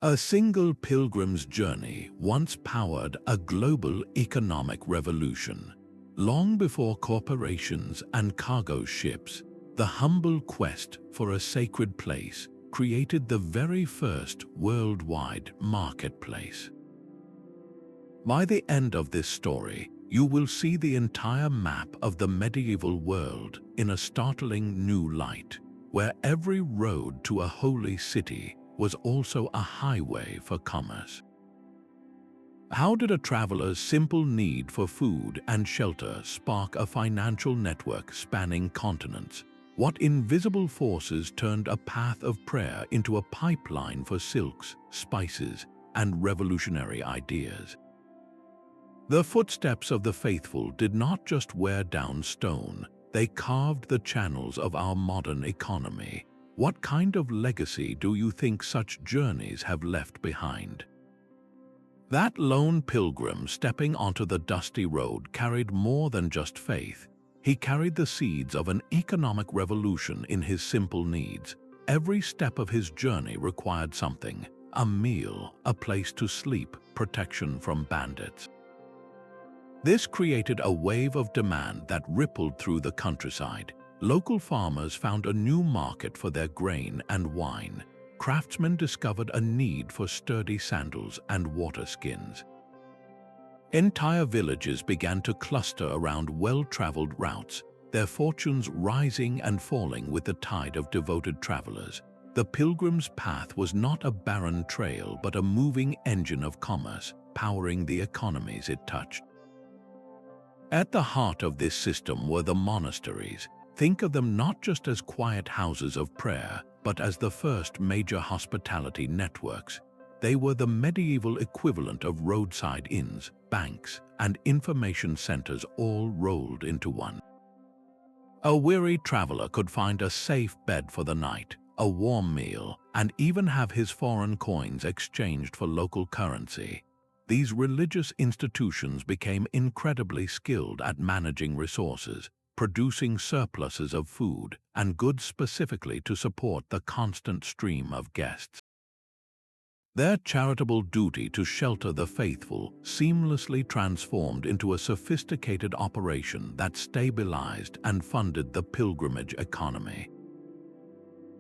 A single pilgrim's journey once powered a global economic revolution. Long before corporations and cargo ships, the humble quest for a sacred place created the very first worldwide marketplace. By the end of this story, you will see the entire map of the medieval world in a startling new light, where every road to a holy city was also a highway for commerce. How did a traveler's simple need for food and shelter spark a financial network spanning continents? What invisible forces turned a path of prayer into a pipeline for silks, spices, and revolutionary ideas? The footsteps of the faithful did not just wear down stone, they carved the channels of our modern economy. What kind of legacy do you think such journeys have left behind? That lone pilgrim stepping onto the dusty road carried more than just faith. He carried the seeds of an economic revolution in his simple needs. Every step of his journey required something: a meal, a place to sleep, protection from bandits. This created a wave of demand that rippled through the countryside. Local farmers found a new market for their grain and wine. Craftsmen discovered a need for sturdy sandals and water skins. Entire villages began to cluster around well-traveled routes, their fortunes rising and falling with the tide of devoted travelers. The pilgrim's path was not a barren trail but a moving engine of commerce, powering the economies it touched. At the heart of this system were the monasteries. Think of them not just as quiet houses of prayer, but as the first major hospitality networks. They were the medieval equivalent of roadside inns, banks, and information centers all rolled into one. A weary traveler could find a safe bed for the night, a warm meal, and even have his foreign coins exchanged for local currency. These religious institutions became incredibly skilled at managing resources, producing surpluses of food and goods specifically to support the constant stream of guests. Their charitable duty to shelter the faithful seamlessly transformed into a sophisticated operation that stabilized and funded the pilgrimage economy.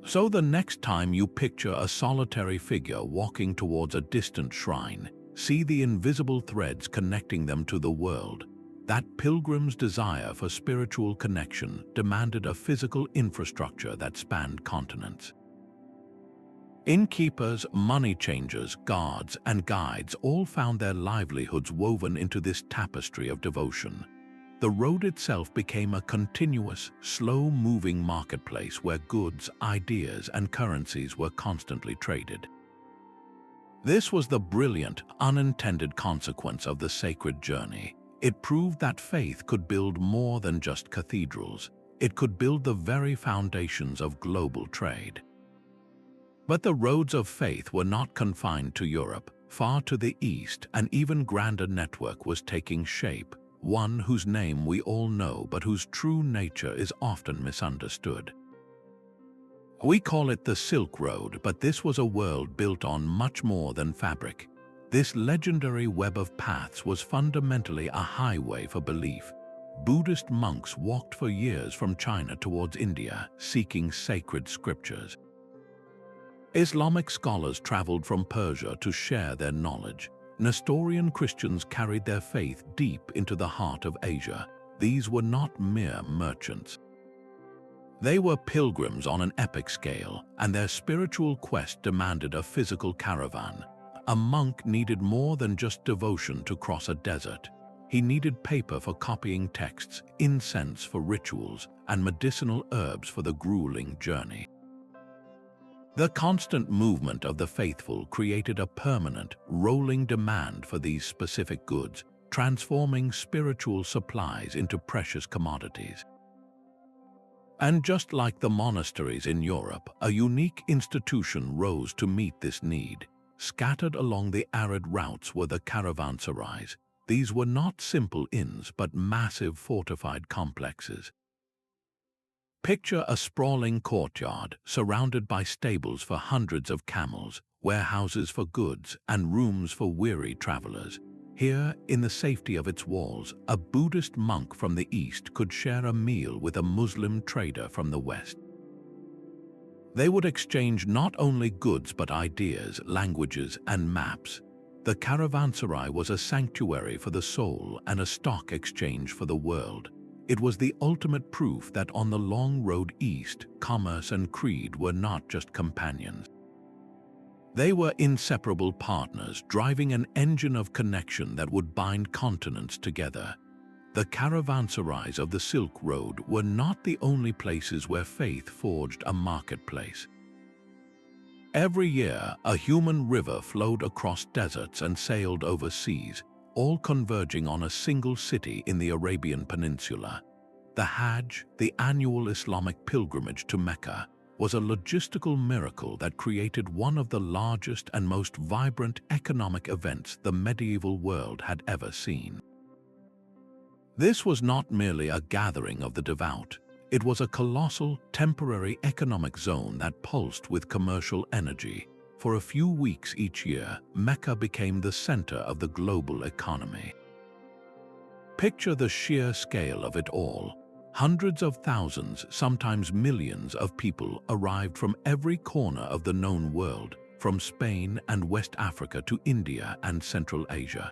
So the next time you picture a solitary figure walking towards a distant shrine, see the invisible threads connecting them to the world. That pilgrim's desire for spiritual connection demanded a physical infrastructure that spanned continents. Innkeepers, money changers, guards, and guides all found their livelihoods woven into this tapestry of devotion. The road itself became a continuous, slow-moving marketplace where goods, ideas, and currencies were constantly traded. This was the brilliant, unintended consequence of the sacred journey. It proved that faith could build more than just cathedrals. It could build the very foundations of global trade. But the roads of faith were not confined to Europe. Far to the east, an even grander network was taking shape, one whose name we all know but whose true nature is often misunderstood. We call it the Silk Road, but this was a world built on much more than fabric. This legendary web of paths was fundamentally a highway for belief. Buddhist monks walked for years from China towards India, seeking sacred scriptures. Islamic scholars traveled from Persia to share their knowledge. Nestorian Christians carried their faith deep into the heart of Asia. These were not mere merchants. They were pilgrims on an epic scale, and their spiritual quest demanded a physical caravan. A monk needed more than just devotion to cross a desert. He needed paper for copying texts, incense for rituals, and medicinal herbs for the grueling journey. The constant movement of the faithful created a permanent, rolling demand for these specific goods, transforming spiritual supplies into precious commodities. And just like the monasteries in Europe, a unique institution rose to meet this need. Scattered along the arid routes were the Caravanserais. These were not simple inns, but massive fortified complexes. Picture a sprawling courtyard surrounded by stables for hundreds of camels, warehouses for goods, and rooms for weary travelers. Here, in the safety of its walls, a Buddhist monk from the east could share a meal with a Muslim trader from the west. They would exchange not only goods but ideas, languages, and maps. The Caravanserai was a sanctuary for the soul and a stock exchange for the world. It was the ultimate proof that on the long road east, commerce and creed were not just companions. They were inseparable partners, driving an engine of connection that would bind continents together. The caravanserais of the Silk Road were not the only places where faith forged a marketplace. Every year, a human river flowed across deserts and sailed over seas, all converging on a single city in the Arabian Peninsula. The Hajj, the annual Islamic pilgrimage to Mecca, was a logistical miracle that created one of the largest and most vibrant economic events the medieval world had ever seen. This was not merely a gathering of the devout. It was a colossal, temporary economic zone that pulsed with commercial energy. For a few weeks each year, Mecca became the center of the global economy. Picture the sheer scale of it all. Hundreds of thousands, sometimes millions of people arrived from every corner of the known world, from Spain and West Africa to India and Central Asia.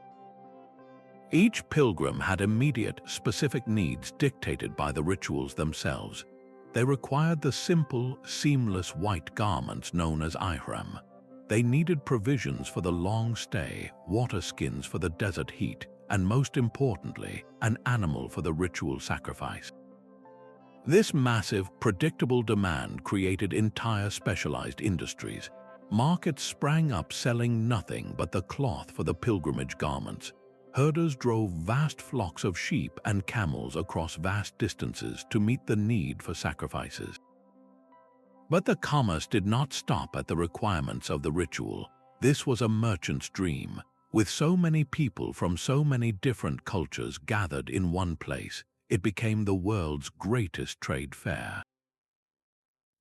Each pilgrim had immediate, specific needs dictated by the rituals themselves. They required the simple, seamless white garments known as ihram. They needed provisions for the long stay, water skins for the desert heat, and most importantly, an animal for the ritual sacrifice. This massive, predictable demand created entire specialized industries. Markets sprang up selling nothing but the cloth for the pilgrimage garments. Herders drove vast flocks of sheep and camels across vast distances to meet the need for sacrifices. But the commerce did not stop at the requirements of the ritual. This was a merchant's dream. With so many people from so many different cultures gathered in one place, it became the world's greatest trade fair.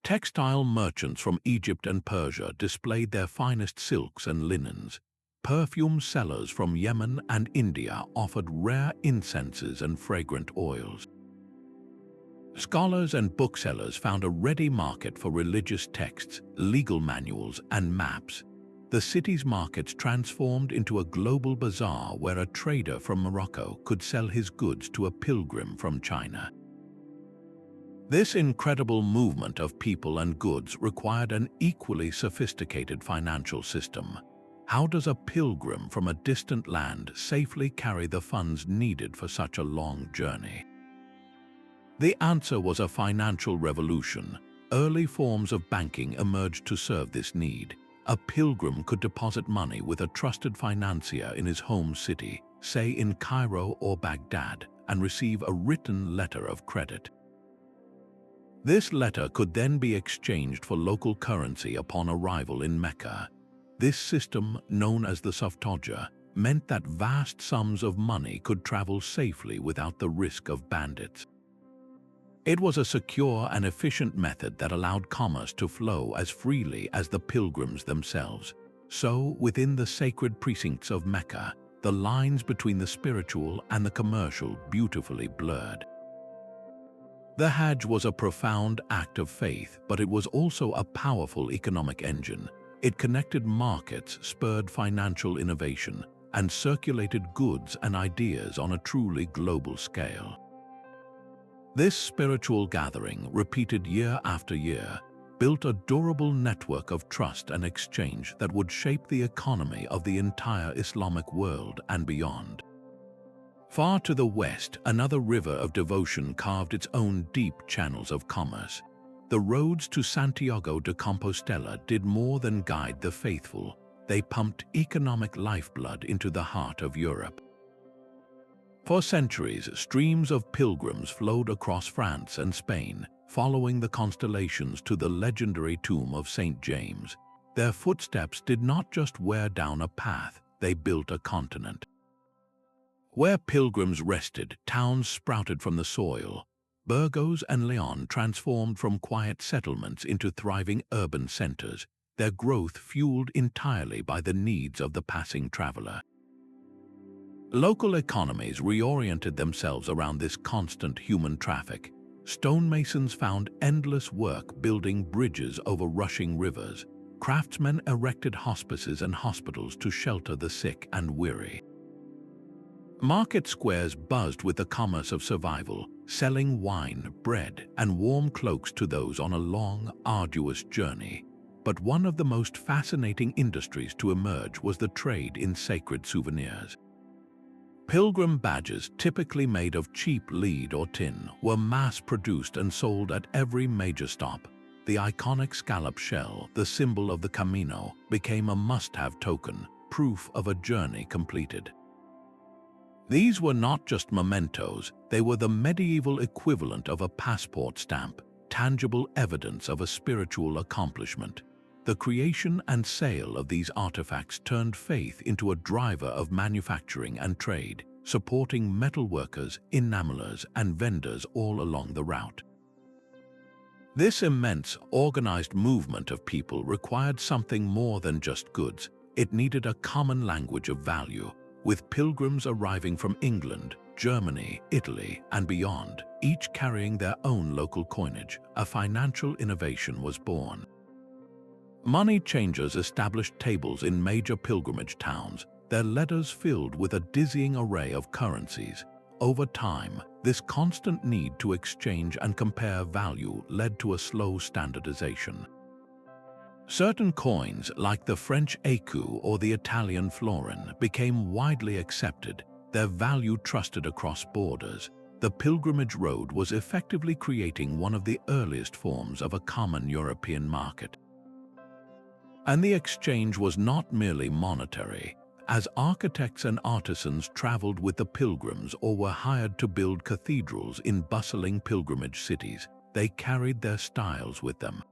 Textile merchants from Egypt and Persia displayed their finest silks and linens. Perfume sellers from Yemen and India offered rare incenses and fragrant oils. Scholars and booksellers found a ready market for religious texts, legal manuals, and maps. The city's markets transformed into a global bazaar where a trader from Morocco could sell his goods to a pilgrim from China. This incredible movement of people and goods required an equally sophisticated financial system. How does a pilgrim from a distant land safely carry the funds needed for such a long journey? The answer was a financial revolution. Early forms of banking emerged to serve this need. A pilgrim could deposit money with a trusted financier in his home city, say in Cairo or Baghdad, and receive a written letter of credit. This letter could then be exchanged for local currency upon arrival in Mecca. This system, known as the Souvenirs, meant that vast sums of money could travel safely without the risk of bandits. It was a secure and efficient method that allowed commerce to flow as freely as the pilgrims themselves. So, within the sacred precincts of Mecca, the lines between the spiritual and the commercial beautifully blurred. The Hajj was a profound act of faith, but it was also a powerful economic engine. It connected markets, spurred financial innovation, and circulated goods and ideas on a truly global scale. This spiritual gathering, repeated year after year, built a durable network of trust and exchange that would shape the economy of the entire Islamic world and beyond. Far to the west, another river of devotion carved its own deep channels of commerce. The roads to Santiago de Compostela did more than guide the faithful. They pumped economic lifeblood into the heart of Europe. For centuries, streams of pilgrims flowed across France and Spain, following the constellations to the legendary tomb of St. James. Their footsteps did not just wear down a path, they built a continent. Where pilgrims rested, towns sprouted from the soil. Burgos and Leon transformed from quiet settlements into thriving urban centers. their growth fueled entirely by the needs of the passing traveler. Local economies reoriented themselves around this constant human traffic. Stonemasons found endless work building bridges over rushing rivers. Craftsmen erected hospices and hospitals to shelter the sick and weary. Market squares buzzed with the commerce of survival, selling wine, bread, and warm cloaks to those on a long, arduous journey. But one of the most fascinating industries to emerge was the trade in sacred souvenirs. Pilgrim badges, typically made of cheap lead or tin, were mass-produced and sold at every major stop. The iconic scallop shell, the symbol of the Camino, became a must-have token, proof of a journey completed. These were not just mementos, they were the medieval equivalent of a passport stamp, tangible evidence of a spiritual accomplishment. The creation and sale of these artifacts turned faith into a driver of manufacturing and trade, supporting metalworkers, enamelers, and vendors all along the route. This immense, organized movement of people required something more than just goods. It needed a common language of value. With pilgrims arriving from England, Germany, Italy, and beyond, each carrying their own local coinage, a financial innovation was born. Money changers established tables in major pilgrimage towns, their letters filled with a dizzying array of currencies. Over time, this constant need to exchange and compare value led to a slow standardization. Certain coins, like the French écu or the Italian florin, became widely accepted, their value trusted across borders. The pilgrimage road was effectively creating one of the earliest forms of a common European market. And the exchange was not merely monetary. As architects and artisans traveled with the pilgrims or were hired to build cathedrals in bustling pilgrimage cities, they carried their styles with them.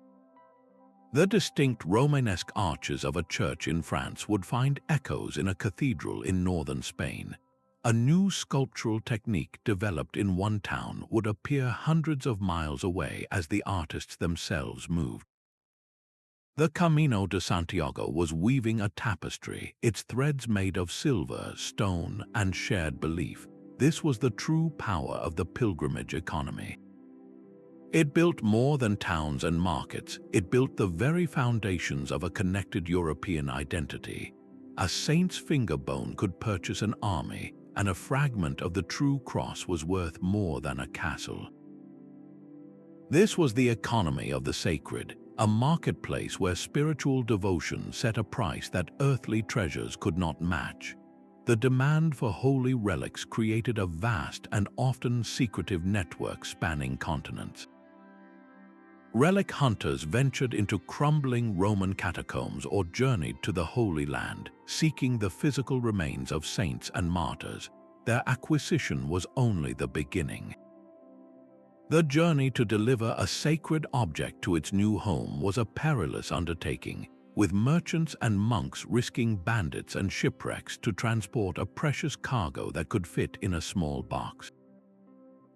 The distinct Romanesque arches of a church in France would find echoes in a cathedral in northern Spain. A new sculptural technique developed in one town would appear hundreds of miles away as the artists themselves moved. The Camino de Santiago was weaving a tapestry, its threads made of silver, stone, and shared belief. This was the true power of the pilgrimage economy. It built more than towns and markets. It built the very foundations of a connected European identity. A saint's finger bone could purchase an army, and a fragment of the true cross was worth more than a castle. This was the economy of the sacred, a marketplace where spiritual devotion set a price that earthly treasures could not match. The demand for holy relics created a vast and often secretive network spanning continents. Relic hunters ventured into crumbling Roman catacombs or journeyed to the Holy Land, seeking the physical remains of saints and martyrs. Their acquisition was only the beginning. The journey to deliver a sacred object to its new home was a perilous undertaking, with merchants and monks risking bandits and shipwrecks to transport a precious cargo that could fit in a small box.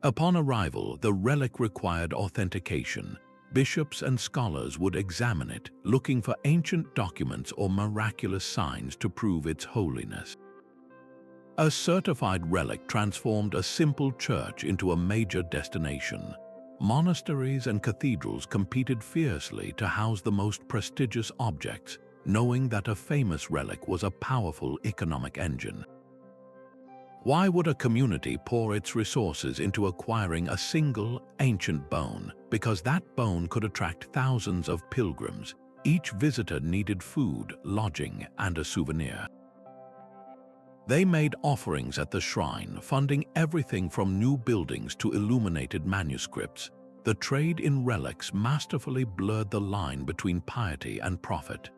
Upon arrival, the relic required authentication. Bishops and scholars would examine it, looking for ancient documents or miraculous signs to prove its holiness. A certified relic transformed a simple church into a major destination. Monasteries and cathedrals competed fiercely to house the most prestigious objects, knowing that a famous relic was a powerful economic engine. Why would a community pour its resources into acquiring a single, ancient bone? Because that bone could attract thousands of pilgrims. Each visitor needed food, lodging, and a souvenir. They made offerings at the shrine, funding everything from new buildings to illuminated manuscripts. The trade in relics masterfully blurred the line between piety and profit.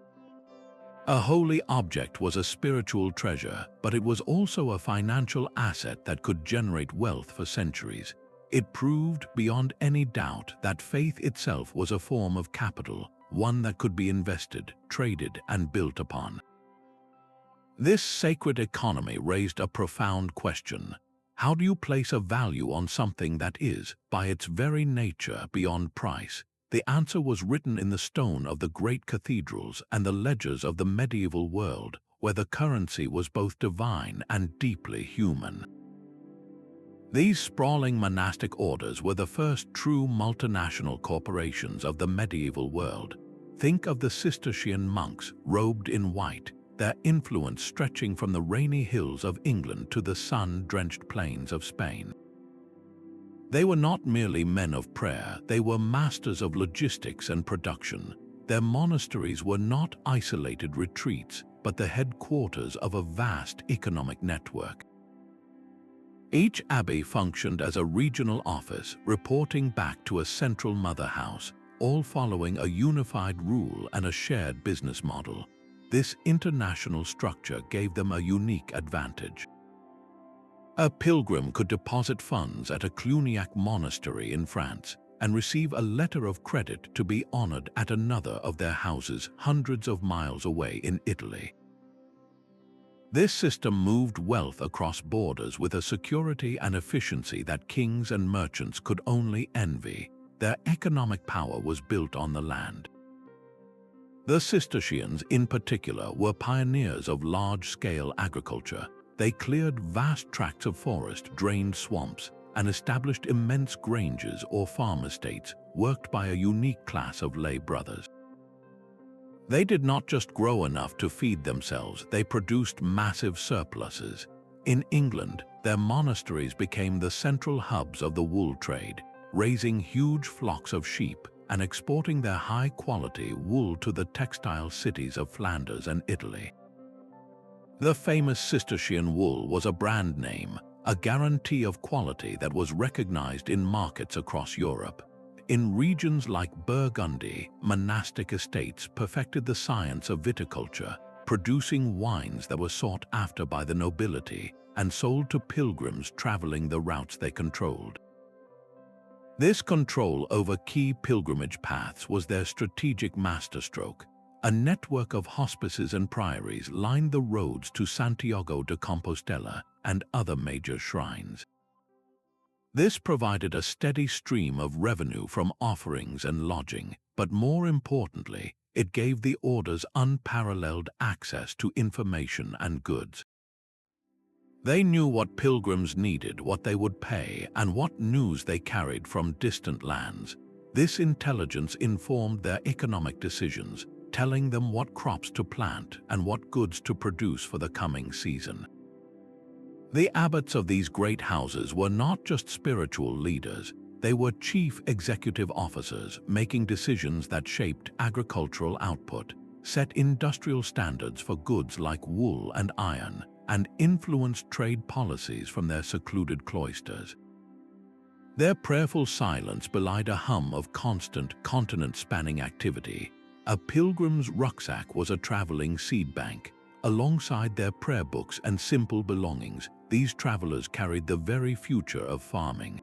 A holy object was a spiritual treasure, but it was also a financial asset that could generate wealth for centuries. It proved beyond any doubt that faith itself was a form of capital, one that could be invested, traded, and built upon. This sacred economy raised a profound question. How do you place a value on something that is, by its very nature, beyond price? The answer was written in the stone of the great cathedrals and the ledgers of the medieval world, where the currency was both divine and deeply human. These sprawling monastic orders were the first true multinational corporations of the medieval world. Think of the Cistercian monks robed in white, their influence stretching from the rainy hills of England to the sun-drenched plains of Spain. They were not merely men of prayer, they were masters of logistics and production. Their monasteries were not isolated retreats, but the headquarters of a vast economic network. Each abbey functioned as a regional office, reporting back to a central mother house, all following a unified rule and a shared business model. This international structure gave them a unique advantage. A pilgrim could deposit funds at a Cluniac monastery in France and receive a letter of credit to be honored at another of their houses hundreds of miles away in Italy. This system moved wealth across borders with a security and efficiency that kings and merchants could only envy. Their economic power was built on the land. The Cistercians, in particular, were pioneers of large-scale agriculture. They cleared vast tracts of forest, drained swamps, and established immense granges or farm estates worked by a unique class of lay brothers. They did not just grow enough to feed themselves, they produced massive surpluses. In England, their monasteries became the central hubs of the wool trade, raising huge flocks of sheep and exporting their high-quality wool to the textile cities of Flanders and Italy. The famous Cistercian wool was a brand name, a guarantee of quality that was recognized in markets across Europe. In regions like Burgundy, monastic estates perfected the science of viticulture, producing wines that were sought after by the nobility and sold to pilgrims traveling the routes they controlled. This control over key pilgrimage paths was their strategic masterstroke. A network of hospices and priories lined the roads to Santiago de Compostela and other major shrines. This provided a steady stream of revenue from offerings and lodging, but more importantly, it gave the orders unparalleled access to information and goods. They knew what pilgrims needed, what they would pay, and what news they carried from distant lands. This intelligence informed their economic decisions, telling them what crops to plant and what goods to produce for the coming season. The abbots of these great houses were not just spiritual leaders, they were chief executive officers making decisions that shaped agricultural output, set industrial standards for goods like wool and iron, and influenced trade policies from their secluded cloisters. Their prayerful silence belied a hum of constant, continent-spanning activity. A pilgrim's rucksack was a traveling seed bank. Alongside their prayer books and simple belongings, these travelers carried the very future of farming.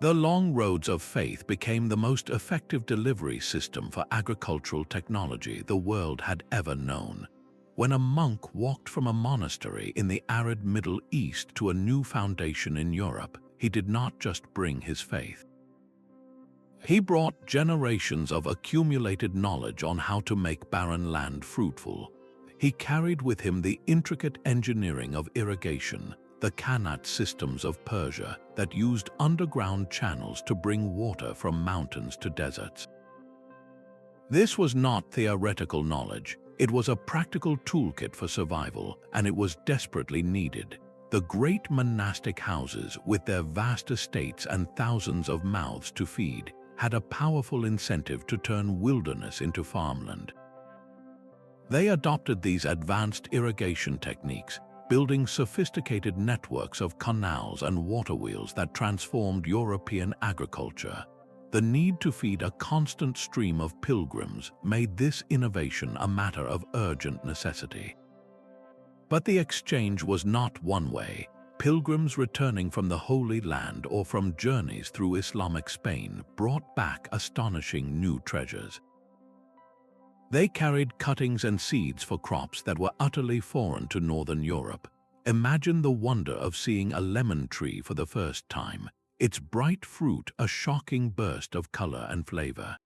The long roads of faith became the most effective delivery system for agricultural technology the world had ever known. When a monk walked from a monastery in the arid Middle East to a new foundation in Europe, he did not just bring his faith. He brought generations of accumulated knowledge on how to make barren land fruitful. He carried with him the intricate engineering of irrigation, the Qanat systems of Persia that used underground channels to bring water from mountains to deserts. This was not theoretical knowledge, it was a practical toolkit for survival, and it was desperately needed. The great monastic houses, with their vast estates and thousands of mouths to feed, had a powerful incentive to turn wilderness into farmland. They adopted these advanced irrigation techniques, building sophisticated networks of canals and waterwheels that transformed European agriculture. The need to feed a constant stream of pilgrims made this innovation a matter of urgent necessity. But the exchange was not one way. Pilgrims returning from the Holy Land or from journeys through Islamic Spain brought back astonishing new treasures. They carried cuttings and seeds for crops that were utterly foreign to Northern Europe. Imagine the wonder of seeing a lemon tree for the first time. its bright fruit a shocking burst of color and flavor.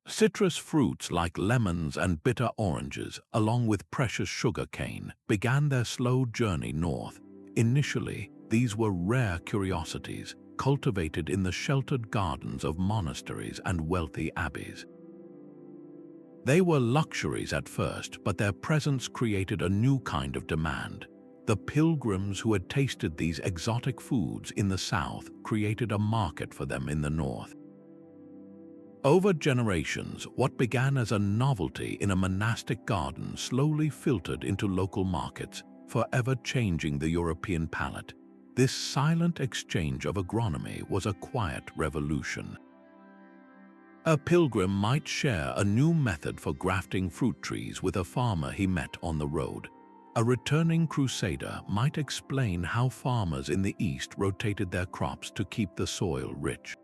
Citrus fruits like lemons and bitter oranges, along with precious sugar cane, began their slow journey north. Initially, these were rare curiosities, cultivated in the sheltered gardens of monasteries and wealthy abbeys. They were luxuries at first, but their presence created a new kind of demand. The pilgrims who had tasted these exotic foods in the south created a market for them in the north. Over generations, what began as a novelty in a monastic garden slowly filtered into local markets, forever changing the European palate. This silent exchange of agronomy was a quiet revolution. A pilgrim might share a new method for grafting fruit trees with a farmer he met on the road. A returning crusader might explain how farmers in the East rotated their crops to keep the soil rich.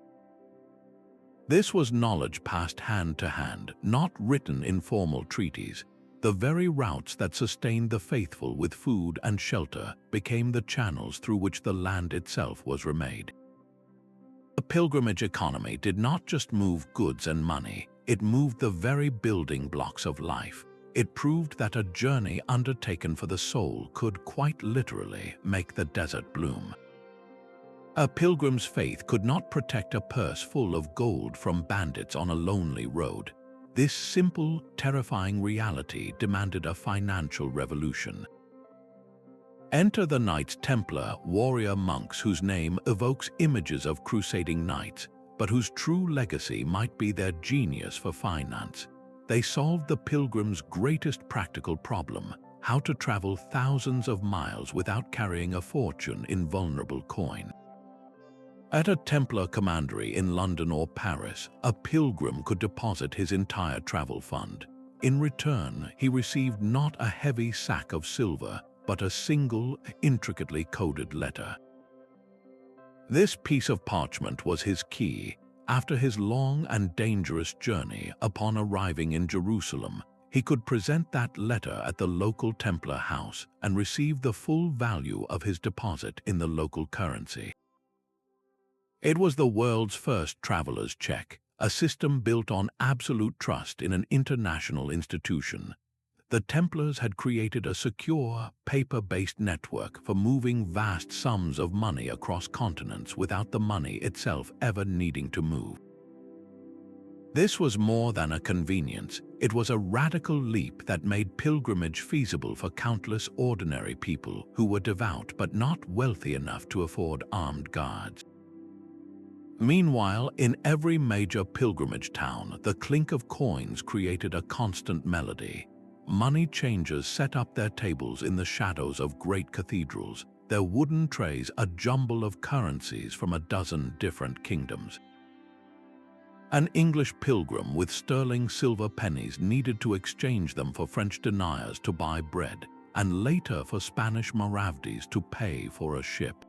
This was knowledge passed hand to hand, not written in formal treaties. The very routes that sustained the faithful with food and shelter became the channels through which the land itself was remade. The pilgrimage economy did not just move goods and money, it moved the very building blocks of life. It proved that a journey undertaken for the soul could quite literally make the desert bloom. A pilgrim's faith could not protect a purse full of gold from bandits on a lonely road. This simple, terrifying reality demanded a financial revolution. Enter the Knights Templar, warrior monks whose name evokes images of crusading knights, but whose true legacy might be their genius for finance. They solved the pilgrim's greatest practical problem: how to travel thousands of miles without carrying a fortune in vulnerable coin. At a Templar commandery in London or Paris, a pilgrim could deposit his entire travel fund. In return, he received not a heavy sack of silver, but a single, intricately coded letter. This piece of parchment was his key. After his long and dangerous journey, upon arriving in Jerusalem, he could present that letter at the local Templar house and receive the full value of his deposit in the local currency. It was the world's first traveler's check, a system built on absolute trust in an international institution. The Templars had created a secure, paper-based network for moving vast sums of money across continents without the money itself ever needing to move. This was more than a convenience. It was a radical leap that made pilgrimage feasible for countless ordinary people who were devout but not wealthy enough to afford armed guards. Meanwhile, in every major pilgrimage town, the clink of coins created a constant melody. Money changers set up their tables in the shadows of great cathedrals, their wooden trays a jumble of currencies from a dozen different kingdoms. An English pilgrim with sterling silver pennies needed to exchange them for French deniers to buy bread, and later for Spanish maravedis to pay for a ship.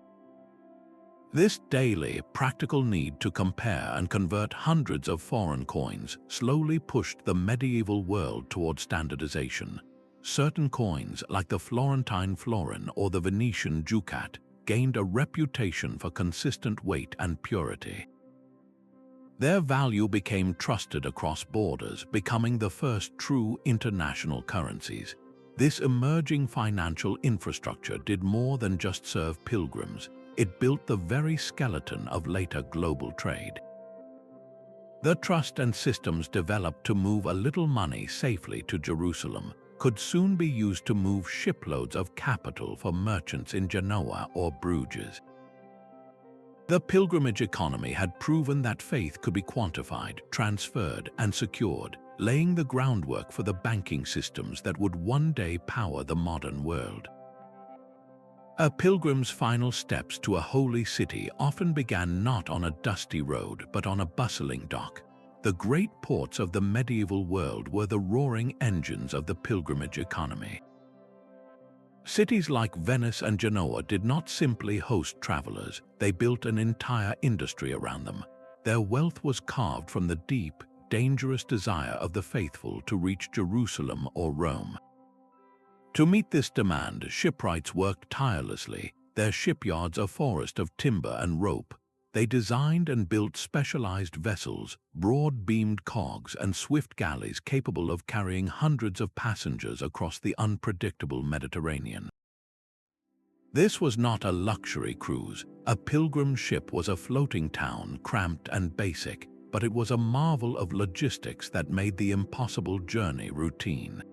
This daily, practical need to compare and convert hundreds of foreign coins slowly pushed the medieval world toward standardization. Certain coins, like the Florentine florin or the Venetian ducat, gained a reputation for consistent weight and purity. Their value became trusted across borders, becoming the first true international currencies. This emerging financial infrastructure did more than just serve pilgrims. It built the very skeleton of later global trade. The trust and systems developed to move a little money safely to Jerusalem could soon be used to move shiploads of capital for merchants in Genoa or Bruges. The pilgrimage economy had proven that faith could be quantified, transferred, and secured, laying the groundwork for the banking systems that would one day power the modern world. A pilgrim's final steps to a holy city often began not on a dusty road but on a bustling dock. The great ports of the medieval world were the roaring engines of the pilgrimage economy. Cities like Venice and Genoa did not simply host travelers, they built an entire industry around them. Their wealth was carved from the deep, dangerous desire of the faithful to reach Jerusalem or Rome. To meet this demand, shipwrights worked tirelessly, their shipyards a forest of timber and rope. They designed and built specialized vessels, broad-beamed cogs and swift galleys capable of carrying hundreds of passengers across the unpredictable Mediterranean. This was not a luxury cruise. A pilgrim ship was a floating town, cramped and basic, but it was a marvel of logistics that made the impossible journey routine.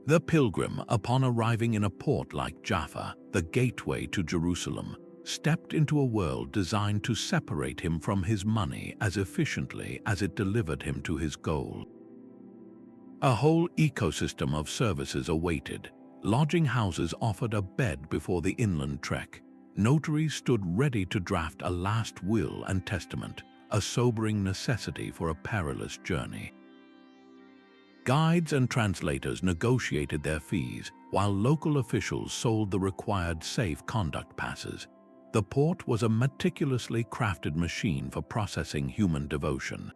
The pilgrim, upon arriving in a port like Jaffa, the gateway to Jerusalem, stepped into a world designed to separate him from his money as efficiently as it delivered him to his goal. A whole ecosystem of services awaited. Lodging houses offered a bed before the inland trek. Notaries stood ready to draft a last will and testament, a sobering necessity for a perilous journey. Guides and translators negotiated their fees, while local officials sold the required safe conduct passes. The port was a meticulously crafted machine for processing human devotion.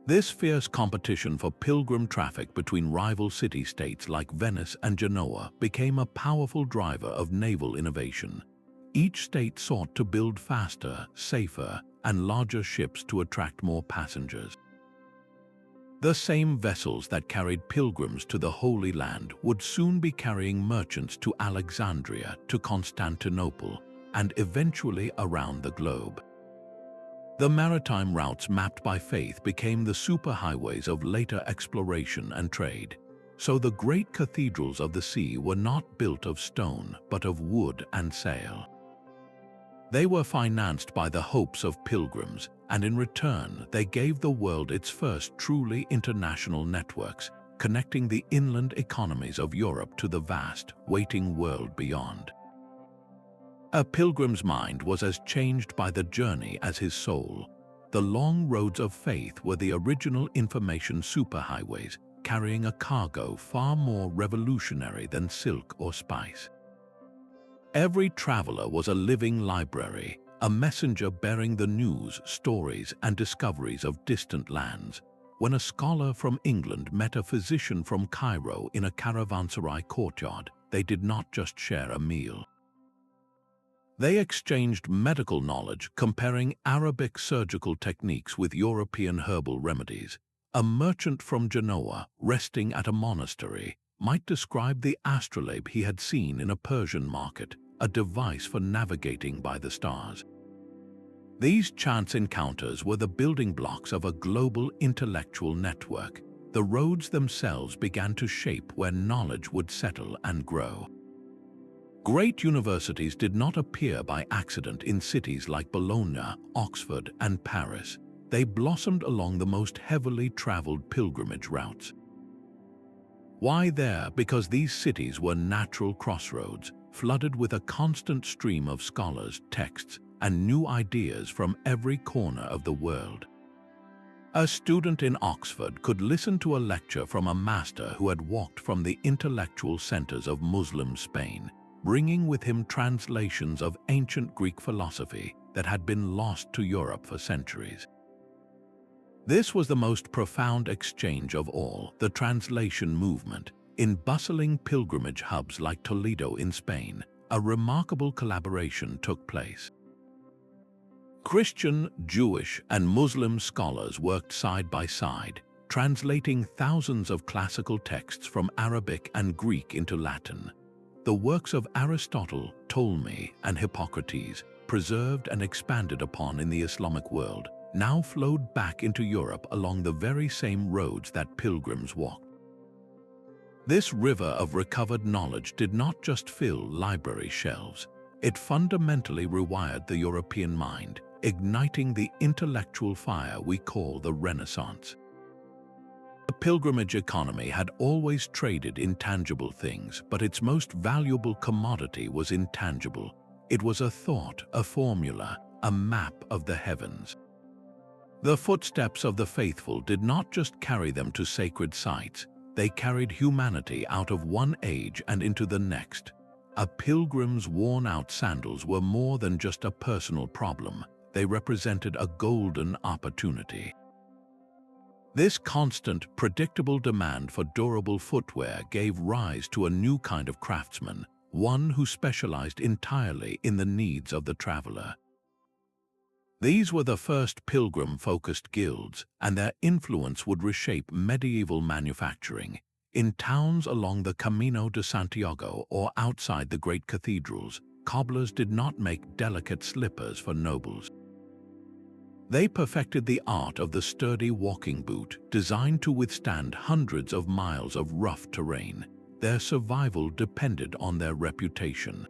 This fierce competition for pilgrim traffic between rival city-states like Venice and Genoa became a powerful driver of naval innovation. Each state sought to build faster, safer, and larger ships to attract more passengers. The same vessels that carried pilgrims to the Holy Land would soon be carrying merchants to Alexandria, to Constantinople, and eventually around the globe. The maritime routes mapped by faith became the superhighways of later exploration and trade. So the great cathedrals of the sea were not built of stone, but of wood and sail. They were financed by the hopes of pilgrims, and in return they gave the world its first truly international networks, connecting the inland economies of Europe to the vast, waiting world beyond. A pilgrim's mind was as changed by the journey as his soul. The long roads of faith were the original information superhighways, carrying a cargo far more revolutionary than silk or spice. Every traveler was a living library, a messenger bearing the news, stories, and discoveries of distant lands. When a scholar from England met a physician from Cairo in a Caravanserai courtyard, they did not just share a meal. They exchanged medical knowledge, comparing Arabic surgical techniques with European herbal remedies. A merchant from Genoa, resting at a monastery, might describe the astrolabe he had seen in a Persian market, a device for navigating by the stars. These chance encounters were the building blocks of a global intellectual network. The roads themselves began to shape where knowledge would settle and grow. Great universities did not appear by accident in cities like Bologna, Oxford, and Paris. They blossomed along the most heavily traveled pilgrimage routes. Why there? Because these cities were natural crossroads, flooded with a constant stream of scholars, texts, and new ideas from every corner of the world. A student in Oxford could listen to a lecture from a master who had walked from the intellectual centers of Muslim Spain, bringing with him translations of ancient Greek philosophy that had been lost to Europe for centuries. This was the most profound exchange of all, the translation movement. In bustling pilgrimage hubs like Toledo in Spain, a remarkable collaboration took place. Christian, Jewish, and Muslim scholars worked side by side, translating thousands of classical texts from Arabic and Greek into Latin. The works of Aristotle, Ptolemy, and Hippocrates, preserved and expanded upon in the Islamic world, now flowed back into Europe along the very same roads that pilgrims walked. This river of recovered knowledge did not just fill library shelves. It fundamentally rewired the European mind, igniting the intellectual fire we call the Renaissance. The pilgrimage economy had always traded in tangible things, but its most valuable commodity was intangible. It was a thought, a formula, a map of the heavens. The footsteps of the faithful did not just carry them to sacred sites, they carried humanity out of one age and into the next. A pilgrim's worn-out sandals were more than just a personal problem. They represented a golden opportunity. This constant, predictable demand for durable footwear gave rise to a new kind of craftsman, one who specialized entirely in the needs of the traveler. These were the first pilgrim-focused guilds, and their influence would reshape medieval manufacturing. In towns along the Camino de Santiago or outside the great cathedrals, cobblers did not make delicate slippers for nobles. They perfected the art of the sturdy walking boot, designed to withstand hundreds of miles of rough terrain. Their survival depended on their reputation.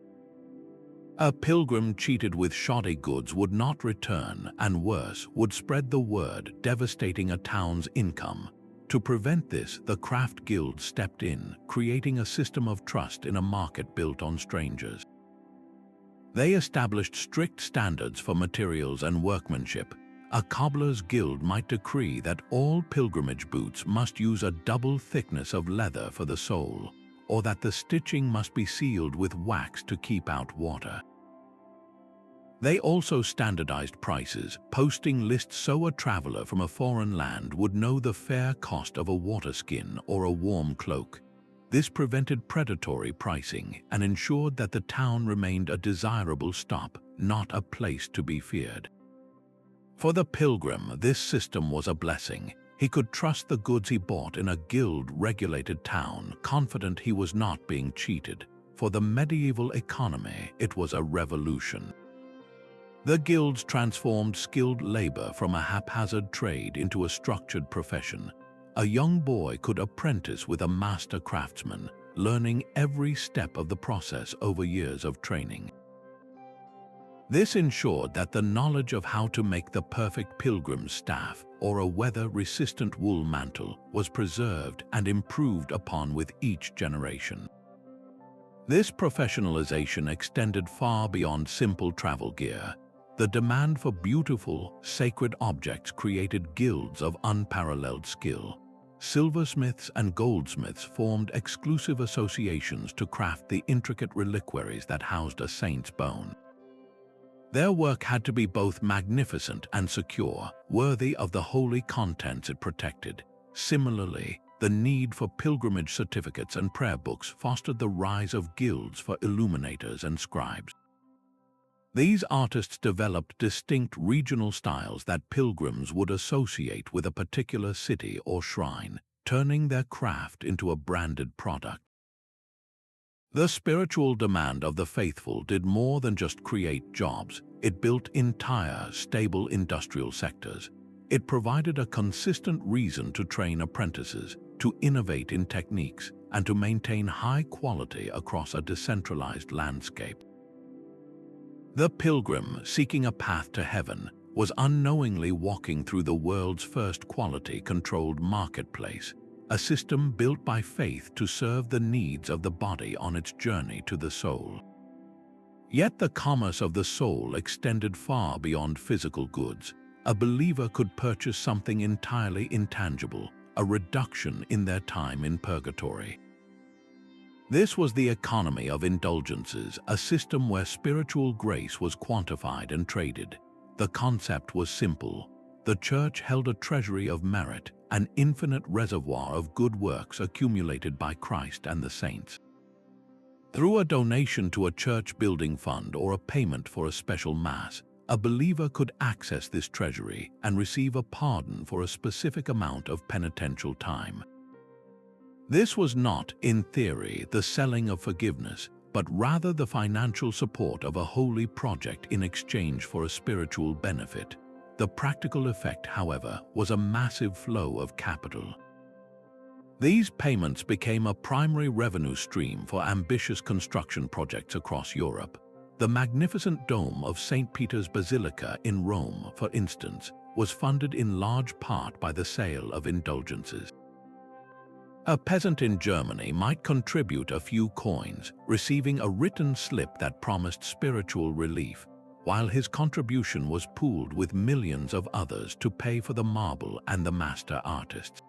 A pilgrim cheated with shoddy goods would not return, and worse, would spread the word, devastating a town's income. To prevent this, the craft guild stepped in, creating a system of trust in a market built on strangers. They established strict standards for materials and workmanship. A cobbler's guild might decree that all pilgrimage boots must use a double thickness of leather for the sole, or that the stitching must be sealed with wax to keep out water. They also standardized prices, posting lists so a traveler from a foreign land would know the fair cost of a waterskin or a warm cloak. This prevented predatory pricing and ensured that the town remained a desirable stop, not a place to be feared. For the pilgrim, this system was a blessing. He could trust the goods he bought in a guild-regulated town, confident he was not being cheated. For the medieval economy, it was a revolution. The guilds transformed skilled labor from a haphazard trade into a structured profession. A young boy could apprentice with a master craftsman, learning every step of the process over years of training. This ensured that the knowledge of how to make the perfect pilgrim's staff or a weather-resistant wool mantle was preserved and improved upon with each generation. This professionalization extended far beyond simple travel gear. The demand for beautiful, sacred objects created guilds of unparalleled skill. Silversmiths and goldsmiths formed exclusive associations to craft the intricate reliquaries that housed a saint's bone. Their work had to be both magnificent and secure, worthy of the holy contents it protected. Similarly, the need for pilgrimage certificates and prayer books fostered the rise of guilds for illuminators and scribes. These artists developed distinct regional styles that pilgrims would associate with a particular city or shrine, turning their craft into a branded product. The spiritual demand of the faithful did more than just create jobs. It built entire, stable industrial sectors. It provided a consistent reason to train apprentices, to innovate in techniques, and to maintain high quality across a decentralized landscape. The pilgrim, seeking a path to heaven, was unknowingly walking through the world's first quality-controlled marketplace, a system built by faith to serve the needs of the body on its journey to the soul. Yet the commerce of the soul extended far beyond physical goods. A believer could purchase something entirely intangible, a reduction in their time in purgatory. This was the economy of indulgences, a system where spiritual grace was quantified and traded. The concept was simple. The Church held a treasury of merit, an infinite reservoir of good works accumulated by Christ and the saints. Through a donation to a church building fund or a payment for a special mass, a believer could access this treasury and receive a pardon for a specific amount of penitential time. This was not, in theory, the selling of forgiveness, but rather the financial support of a holy project in exchange for a spiritual benefit. The practical effect, however, was a massive flow of capital. These payments became a primary revenue stream for ambitious construction projects across Europe. The magnificent dome of St. Peter's Basilica in Rome, for instance, was funded in large part by the sale of indulgences. A peasant in Germany might contribute a few coins, receiving a written slip that promised spiritual relief, while his contribution was pooled with millions of others to pay for the marble and the master artists.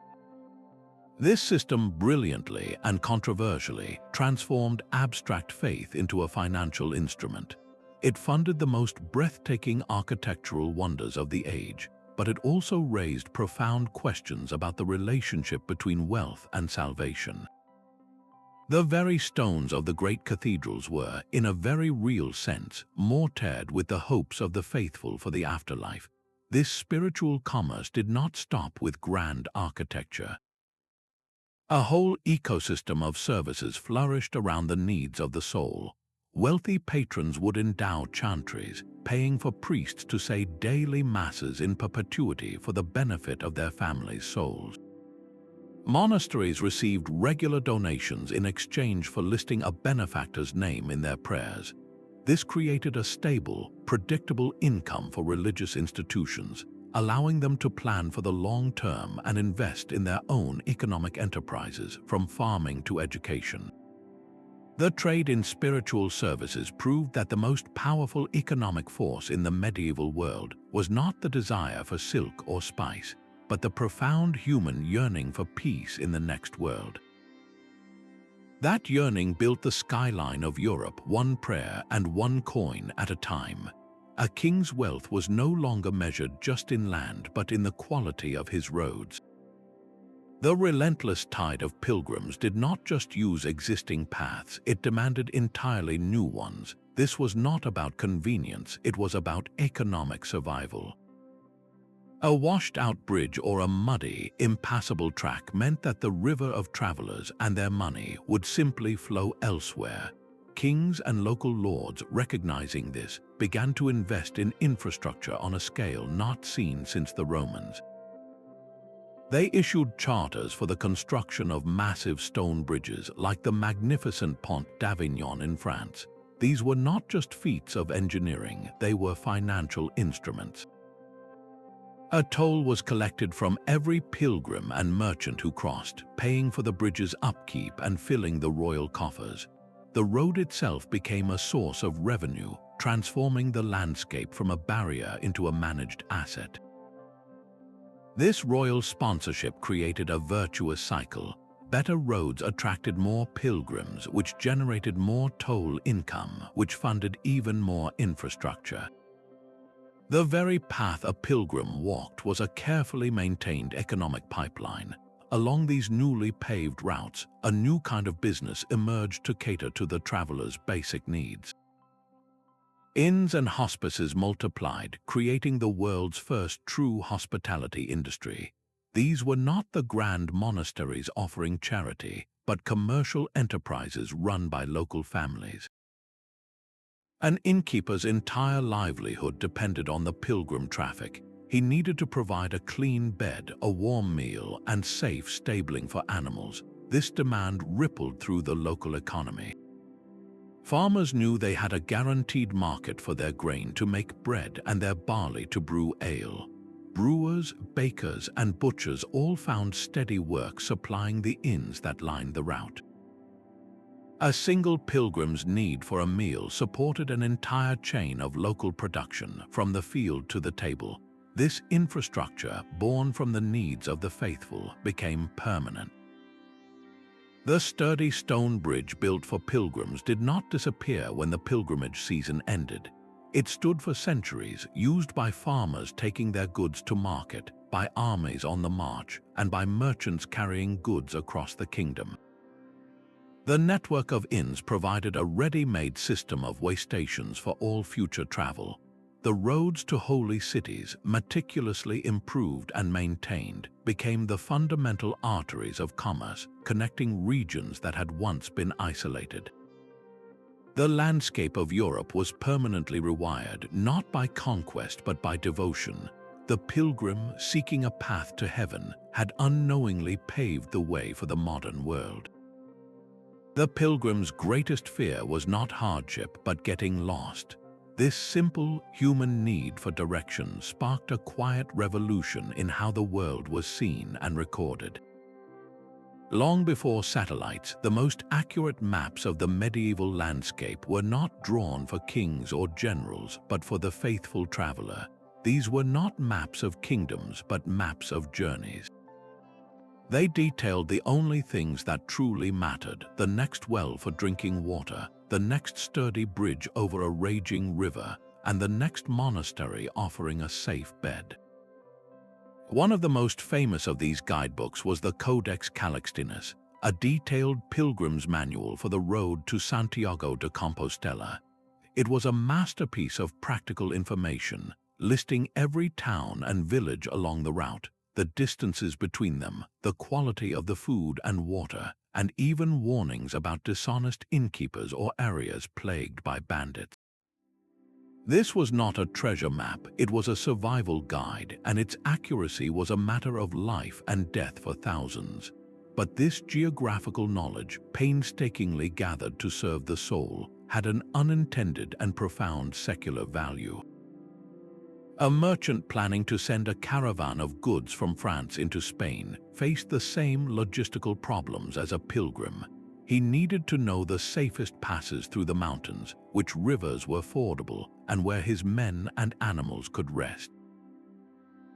This system brilliantly and controversially transformed abstract faith into a financial instrument. It funded the most breathtaking architectural wonders of the age, but it also raised profound questions about the relationship between wealth and salvation. The very stones of the great cathedrals were, in a very real sense, mortared with the hopes of the faithful for the afterlife. This spiritual commerce did not stop with grand architecture. A whole ecosystem of services flourished around the needs of the soul. Wealthy patrons would endow chantries, paying for priests to say daily masses in perpetuity for the benefit of their families' souls. Monasteries received regular donations in exchange for listing a benefactor's name in their prayers. This created a stable, predictable income for religious institutions, allowing them to plan for the long term and invest in their own economic enterprises, from farming to education. The trade in spiritual services proved that the most powerful economic force in the medieval world was not the desire for silk or spice, but the profound human yearning for peace in the next world. That yearning built the skyline of Europe, one prayer and one coin at a time. A king's wealth was no longer measured just in land but in the quality of his roads. The relentless tide of pilgrims did not just use existing paths, it demanded entirely new ones. This was not about convenience, it was about economic survival. A washed-out bridge or a muddy, impassable track meant that the river of travelers and their money would simply flow elsewhere. Kings and local lords, recognizing this, began to invest in infrastructure on a scale not seen since the Romans. They issued charters for the construction of massive stone bridges like the magnificent Pont d'Avignon in France. These were not just feats of engineering, they were financial instruments. A toll was collected from every pilgrim and merchant who crossed, paying for the bridge's upkeep and filling the royal coffers. The road itself became a source of revenue, transforming the landscape from a barrier into a managed asset. This royal sponsorship created a virtuous cycle. Better roads attracted more pilgrims, which generated more toll income, which funded even more infrastructure. The very path a pilgrim walked was a carefully maintained economic pipeline. Along these newly paved routes, a new kind of business emerged to cater to the traveler's basic needs. Inns and hospices multiplied, creating the world's first true hospitality industry. These were not the grand monasteries offering charity, but commercial enterprises run by local families. An innkeeper's entire livelihood depended on the pilgrim traffic. He needed to provide a clean bed, a warm meal, and safe stabling for animals. This demand rippled through the local economy. Farmers knew they had a guaranteed market for their grain to make bread and their barley to brew ale. Brewers, bakers, and butchers all found steady work supplying the inns that lined the route. A single pilgrim's need for a meal supported an entire chain of local production, from the field to the table. This infrastructure, born from the needs of the faithful, became permanent. The sturdy stone bridge built for pilgrims did not disappear when the pilgrimage season ended. It stood for centuries, used by farmers taking their goods to market, by armies on the march, and by merchants carrying goods across the kingdom. The network of inns provided a ready-made system of way stations for all future travel. The roads to holy cities, meticulously improved and maintained, became the fundamental arteries of commerce, connecting regions that had once been isolated. The landscape of Europe was permanently rewired, not by conquest but by devotion. The pilgrim, seeking a path to heaven, had unknowingly paved the way for the modern world. The pilgrim's greatest fear was not hardship but getting lost. This simple human need for direction sparked a quiet revolution in how the world was seen and recorded. Long before satellites, the most accurate maps of the medieval landscape were not drawn for kings or generals but for the faithful traveler. These were not maps of kingdoms but maps of journeys. They detailed the only things that truly mattered: the next well for drinking water, the next sturdy bridge over a raging river, and the next monastery offering a safe bed. One of the most famous of these guidebooks was the Codex Calixtinus, a detailed pilgrim's manual for the road to Santiago de Compostela. It was a masterpiece of practical information, listing every town and village along the route, the distances between them, the quality of the food and water, and even warnings about dishonest innkeepers or areas plagued by bandits. This was not a treasure map, it was a survival guide, and its accuracy was a matter of life and death for thousands. But this geographical knowledge, painstakingly gathered to serve the soul, had an unintended and profound secular value. A merchant planning to send a caravan of goods from France into Spain faced the same logistical problems as a pilgrim. He needed to know the safest passes through the mountains, which rivers were fordable, and where his men and animals could rest.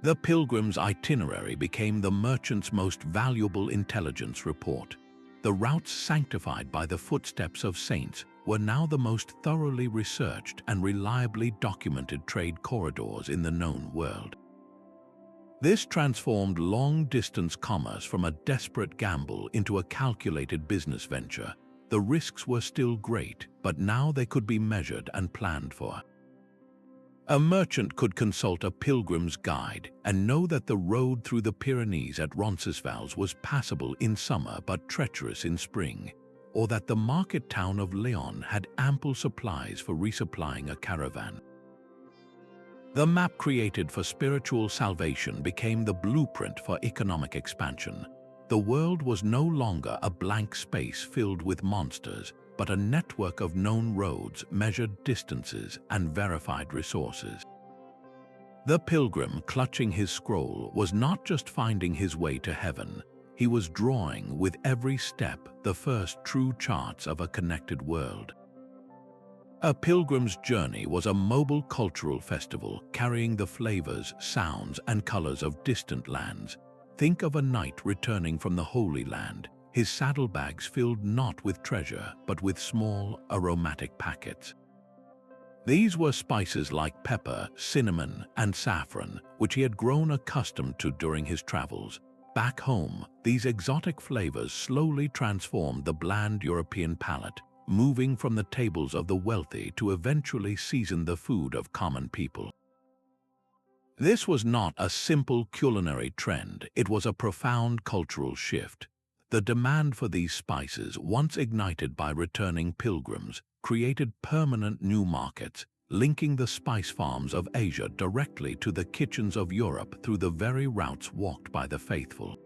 The pilgrim's itinerary became the merchant's most valuable intelligence report. The routes sanctified by the footsteps of saints were now the most thoroughly researched and reliably documented trade corridors in the known world. This transformed long-distance commerce from a desperate gamble into a calculated business venture. The risks were still great, but now they could be measured and planned for. A merchant could consult a pilgrim's guide and know that the road through the Pyrenees at Roncesvalles was passable in summer but treacherous in spring, or that the market town of Leon had ample supplies for resupplying a caravan. The map created for spiritual salvation became the blueprint for economic expansion. The world was no longer a blank space filled with monsters, but a network of known roads, measured distances, and verified resources. The pilgrim, clutching his scroll, was not just finding his way to heaven. He was drawing, with every step, the first true charts of a connected world. A pilgrim's journey was a mobile cultural festival carrying the flavors, sounds, and colors of distant lands. Think of a knight returning from the Holy Land, his saddlebags filled not with treasure but with small, aromatic packets. These were spices like pepper, cinnamon, and saffron, which he had grown accustomed to during his travels. Back home, these exotic flavors slowly transformed the bland European palate, moving from the tables of the wealthy to eventually season the food of common people. This was not a simple culinary trend, it was a profound cultural shift. The demand for these spices, once ignited by returning pilgrims, created permanent new markets, linking the spice farms of Asia directly to the kitchens of Europe through the very routes walked by the faithful.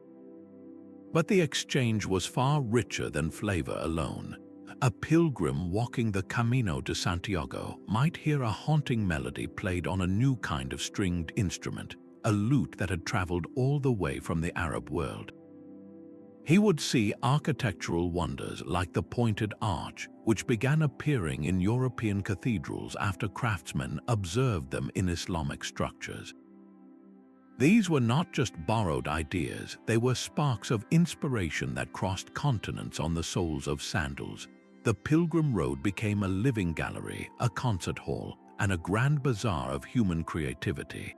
But the exchange was far richer than flavor alone. A pilgrim walking the Camino de Santiago might hear a haunting melody played on a new kind of stringed instrument, a lute that had traveled all the way from the Arab world. He would see architectural wonders like the pointed arch, which began appearing in European cathedrals after craftsmen observed them in Islamic structures. These were not just borrowed ideas, they were sparks of inspiration that crossed continents on the soles of sandals. The Pilgrim Road became a living gallery, a concert hall, and a grand bazaar of human creativity.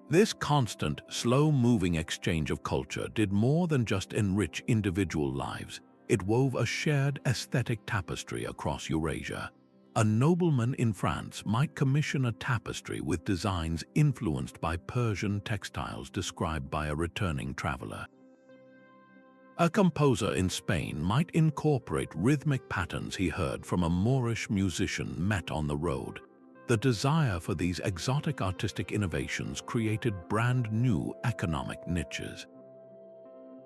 This constant, slow-moving exchange of culture did more than just enrich individual lives. It wove a shared aesthetic tapestry across Eurasia. A nobleman in France might commission a tapestry with designs influenced by Persian textiles described by a returning traveler. A composer in Spain might incorporate rhythmic patterns he heard from a Moorish musician met on the road. The desire for these exotic artistic innovations created brand new economic niches.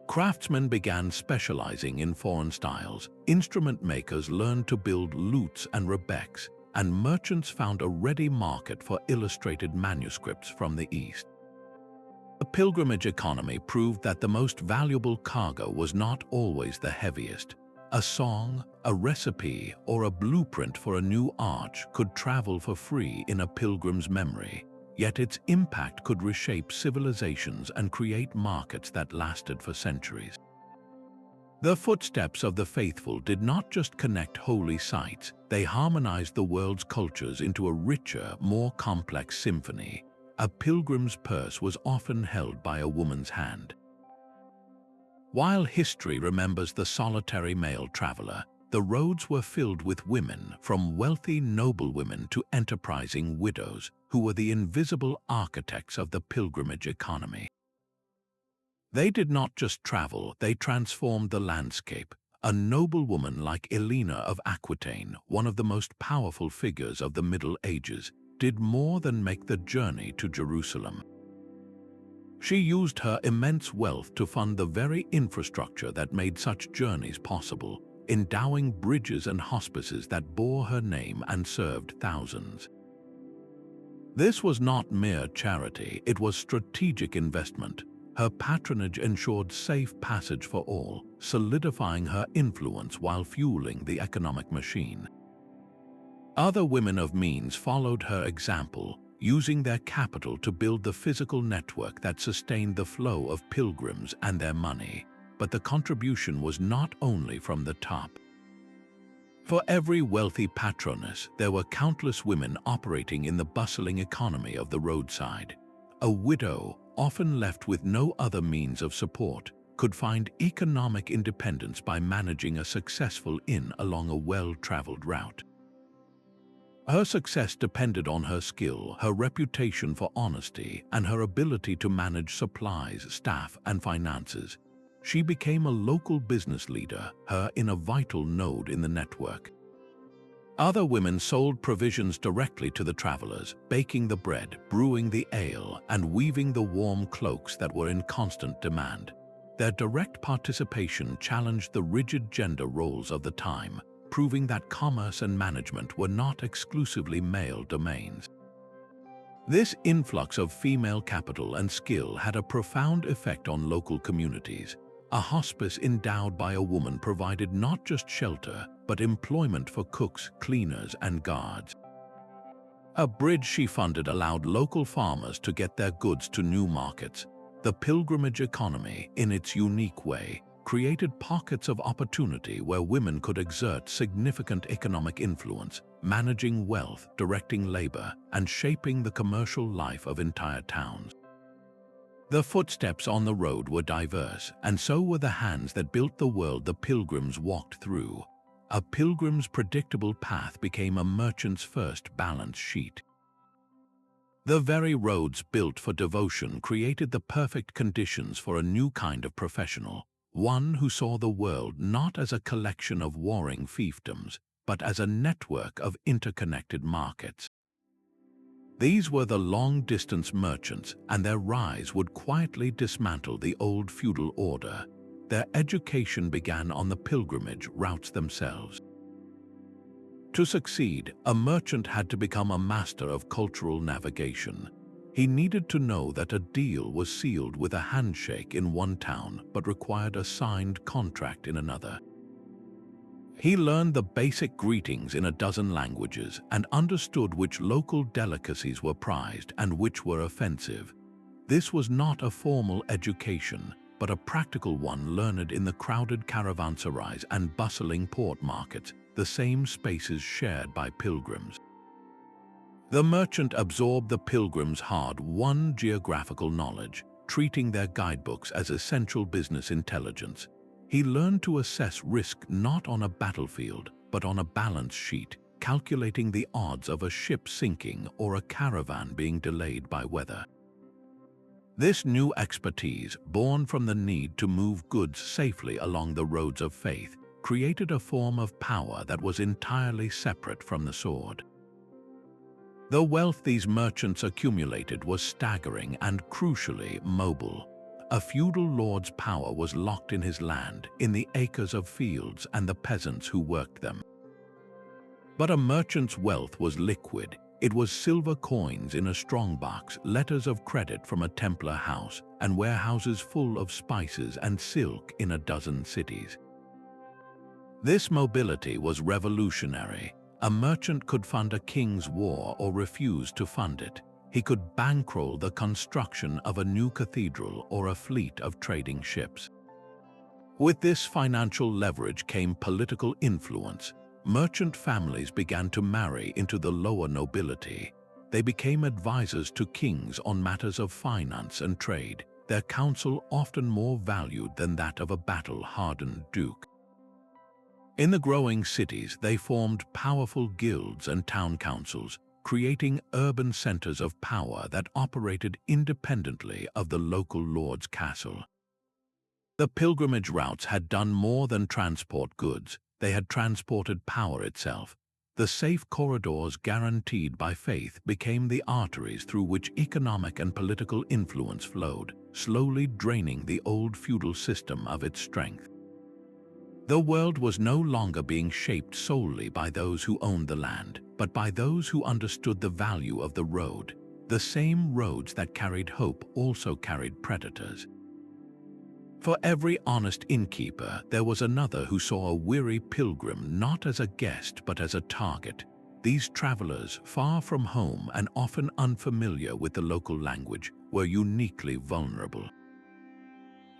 Craftsmen began specializing in foreign styles, instrument makers learned to build lutes and rebecks, and merchants found a ready market for illustrated manuscripts from the East. The pilgrimage economy proved that the most valuable cargo was not always the heaviest. A song, a recipe, or a blueprint for a new arch could travel for free in a pilgrim's memory, yet its impact could reshape civilizations and create markets that lasted for centuries. The footsteps of the faithful did not just connect holy sites, they harmonized the world's cultures into a richer, more complex symphony. A pilgrim's purse was often held by a woman's hand. While history remembers the solitary male traveler, the roads were filled with women, from wealthy noblewomen to enterprising widows, who were the invisible architects of the pilgrimage economy. They did not just travel, they transformed the landscape. A noblewoman like Elena of Aquitaine, one of the most powerful figures of the Middle Ages, did more than make the journey to Jerusalem. She used her immense wealth to fund the very infrastructure that made such journeys possible, endowing bridges and hospices that bore her name and served thousands. This was not mere charity, it was strategic investment. Her patronage ensured safe passage for all, solidifying her influence while fueling the economic machine. Other women of means followed her example, using their capital to build the physical network that sustained the flow of pilgrims and their money. But the contribution was not only from the top. For every wealthy patroness, there were countless women operating in the bustling economy of the roadside. A widow, often left with no other means of support, could find economic independence by managing a successful inn along a well-traveled route. Her success depended on her skill, her reputation for honesty, and her ability to manage supplies, staff, and finances. She became a local business leader, her in a vital node in the network. Other women sold provisions directly to the travelers, baking the bread, brewing the ale, and weaving the warm cloaks that were in constant demand. Their direct participation challenged the rigid gender roles of the time, proving that commerce and management were not exclusively male domains. This influx of female capital and skill had a profound effect on local communities. A hospice endowed by a woman provided not just shelter, but employment for cooks, cleaners, and guards. A bridge she funded allowed local farmers to get their goods to new markets. The pilgrimage economy, in its unique way, created pockets of opportunity where women could exert significant economic influence, managing wealth, directing labor, and shaping the commercial life of entire towns. The footsteps on the road were diverse, and so were the hands that built the world the pilgrims walked through. A pilgrim's predictable path became a merchant's first balance sheet. The very roads built for devotion created the perfect conditions for a new kind of professional, one who saw the world not as a collection of warring fiefdoms, but as a network of interconnected markets. These were the long-distance merchants, and their rise would quietly dismantle the old feudal order. Their education began on the pilgrimage routes themselves. To succeed, a merchant had to become a master of cultural navigation. He needed to know that a deal was sealed with a handshake in one town but required a signed contract in another. He learned the basic greetings in a dozen languages and understood which local delicacies were prized and which were offensive. This was not a formal education, but a practical one learned in the crowded caravanserais and bustling port markets, the same spaces shared by pilgrims. The merchant absorbed the pilgrims' hard-won geographical knowledge, treating their guidebooks as essential business intelligence. He learned to assess risk not on a battlefield, but on a balance sheet, calculating the odds of a ship sinking or a caravan being delayed by weather. This new expertise, born from the need to move goods safely along the roads of faith, created a form of power that was entirely separate from the sword. The wealth these merchants accumulated was staggering and, crucially, mobile. A feudal lord's power was locked in his land, in the acres of fields and the peasants who worked them. But a merchant's wealth was liquid. It was silver coins in a strongbox, letters of credit from a Templar house, and warehouses full of spices and silk in a dozen cities. This mobility was revolutionary. A merchant could fund a king's war or refuse to fund it. He could bankroll the construction of a new cathedral or a fleet of trading ships. With this financial leverage came political influence. Merchant families began to marry into the lower nobility. They became advisors to kings on matters of finance and trade. their counsel often more valued than that of a battle-hardened duke. In the growing cities, they formed powerful guilds and town councils, creating urban centers of power that operated independently of the local lord's castle. The pilgrimage routes had done more than transport goods, they had transported power itself. The safe corridors guaranteed by faith became the arteries through which economic and political influence flowed, slowly draining the old feudal system of its strength. The world was no longer being shaped solely by those who owned the land, but by those who understood the value of the road. The same roads that carried hope also carried predators. For every honest innkeeper, there was another who saw a weary pilgrim not as a guest but as a target. These travelers, far from home and often unfamiliar with the local language, were uniquely vulnerable.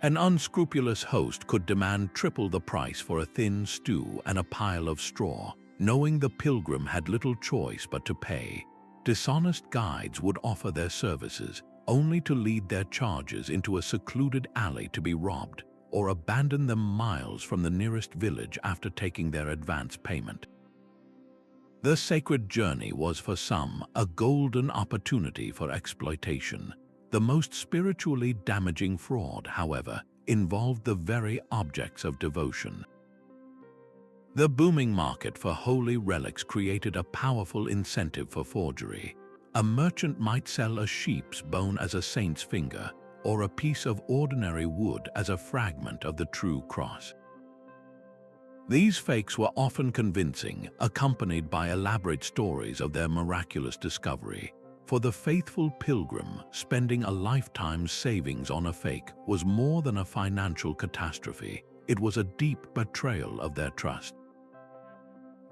An unscrupulous host could demand triple the price for a thin stew and a pile of straw, knowing the pilgrim had little choice but to pay. Dishonest guides would offer their services, only to lead their charges into a secluded alley to be robbed, or abandon them miles from the nearest village after taking their advance payment. The sacred journey was for some a golden opportunity for exploitation. The most spiritually damaging fraud, however, involved the very objects of devotion. The booming market for holy relics created a powerful incentive for forgery. A merchant might sell a sheep's bone as a saint's finger, or a piece of ordinary wood as a fragment of the true cross. These fakes were often convincing, accompanied by elaborate stories of their miraculous discovery. For the faithful pilgrim, spending a lifetime's savings on a fake was more than a financial catastrophe. It was a deep betrayal of their trust.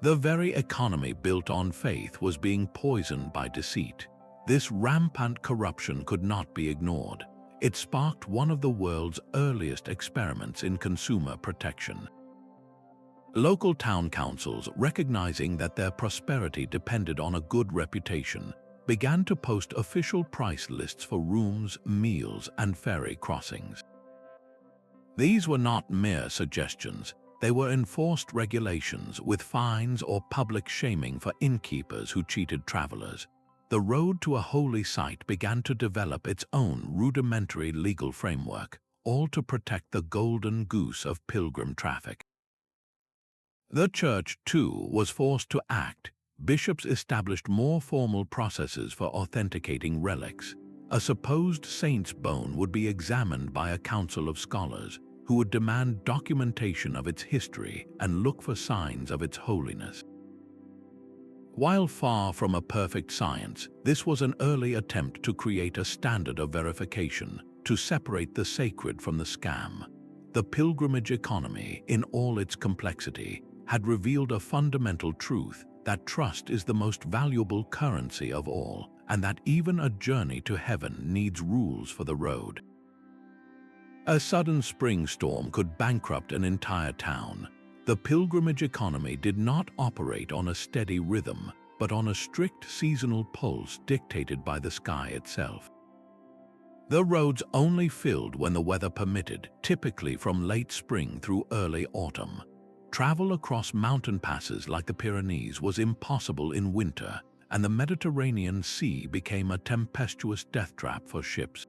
The very economy built on faith was being poisoned by deceit. This rampant corruption could not be ignored. It sparked one of the world's earliest experiments in consumer protection. Local town councils, recognizing that their prosperity depended on a good reputation, began to post official price lists for rooms, meals, and ferry crossings. These were not mere suggestions. They were enforced regulations with fines or public shaming for innkeepers who cheated travelers. The road to a holy site began to develop its own rudimentary legal framework, all to protect the golden goose of pilgrim traffic. The church, too, was forced to act. Bishops established more formal processes for authenticating relics. A supposed saint's bone would be examined by a council of scholars, who would demand documentation of its history and look for signs of its holiness. While far from a perfect science, this was an early attempt to create a standard of verification, to separate the sacred from the scam. The pilgrimage economy, in all its complexity, had revealed a fundamental truth: that trust is the most valuable currency of all, and that even a journey to heaven needs rules for the road. A sudden spring storm could bankrupt an entire town. The pilgrimage economy did not operate on a steady rhythm, but on a strict seasonal pulse dictated by the sky itself. The roads only filled when the weather permitted, typically from late spring through early autumn. Travel across mountain passes like the Pyrenees was impossible in winter, and the Mediterranean Sea became a tempestuous death trap for ships.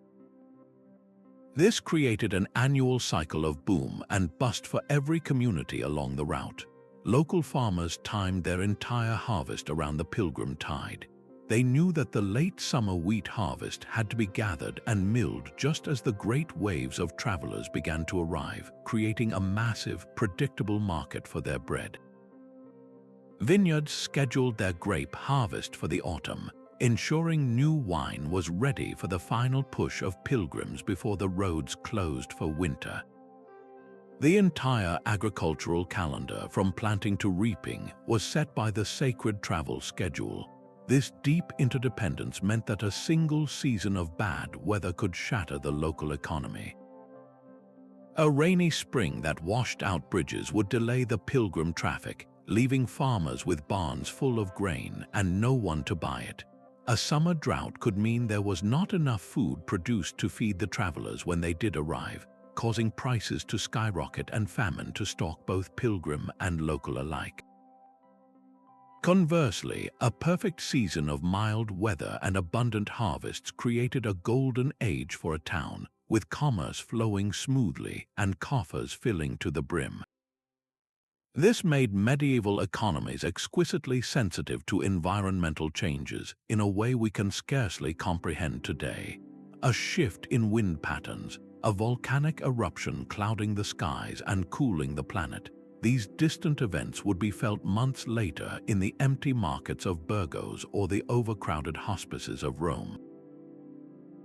This created an annual cycle of boom and bust for every community along the route. Local farmers timed their entire harvest around the pilgrim tide. They knew that the late summer wheat harvest had to be gathered and milled just as the great waves of travelers began to arrive, creating a massive, predictable market for their bread. Vineyards scheduled their grape harvest for the autumn, ensuring new wine was ready for the final push of pilgrims before the roads closed for winter. The entire agricultural calendar, from planting to reaping, was set by the sacred travel schedule. This deep interdependence meant that a single season of bad weather could shatter the local economy. A rainy spring that washed out bridges would delay the pilgrim traffic, leaving farmers with barns full of grain and no one to buy it. A summer drought could mean there was not enough food produced to feed the travelers when they did arrive, causing prices to skyrocket and famine to stalk both pilgrim and local alike. Conversely, a perfect season of mild weather and abundant harvests created a golden age for a town, with commerce flowing smoothly and coffers filling to the brim. This made medieval economies exquisitely sensitive to environmental changes in a way we can scarcely comprehend today. A shift in wind patterns, a volcanic eruption clouding the skies and cooling the planet. These distant events would be felt months later in the empty markets of Burgos or the overcrowded hospices of Rome.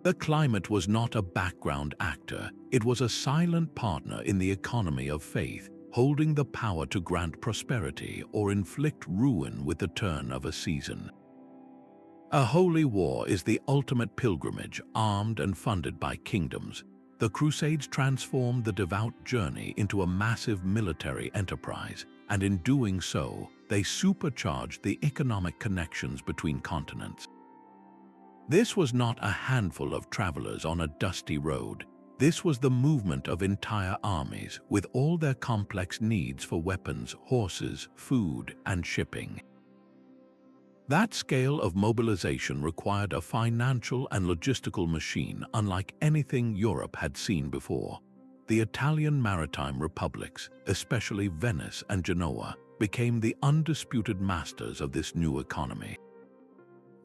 The climate was not a background actor, it was a silent partner in the economy of faith, holding the power to grant prosperity or inflict ruin with the turn of a season. A holy war is the ultimate pilgrimage, armed and funded by kingdoms. The Crusades transformed the devout journey into a massive military enterprise, and in doing so, they supercharged the economic connections between continents. This was not a handful of travelers on a dusty road. This was the movement of entire armies, with all their complex needs for weapons, horses, food, and shipping. That scale of mobilization required a financial and logistical machine unlike anything Europe had seen before. The Italian maritime republics, especially Venice and Genoa, became the undisputed masters of this new economy.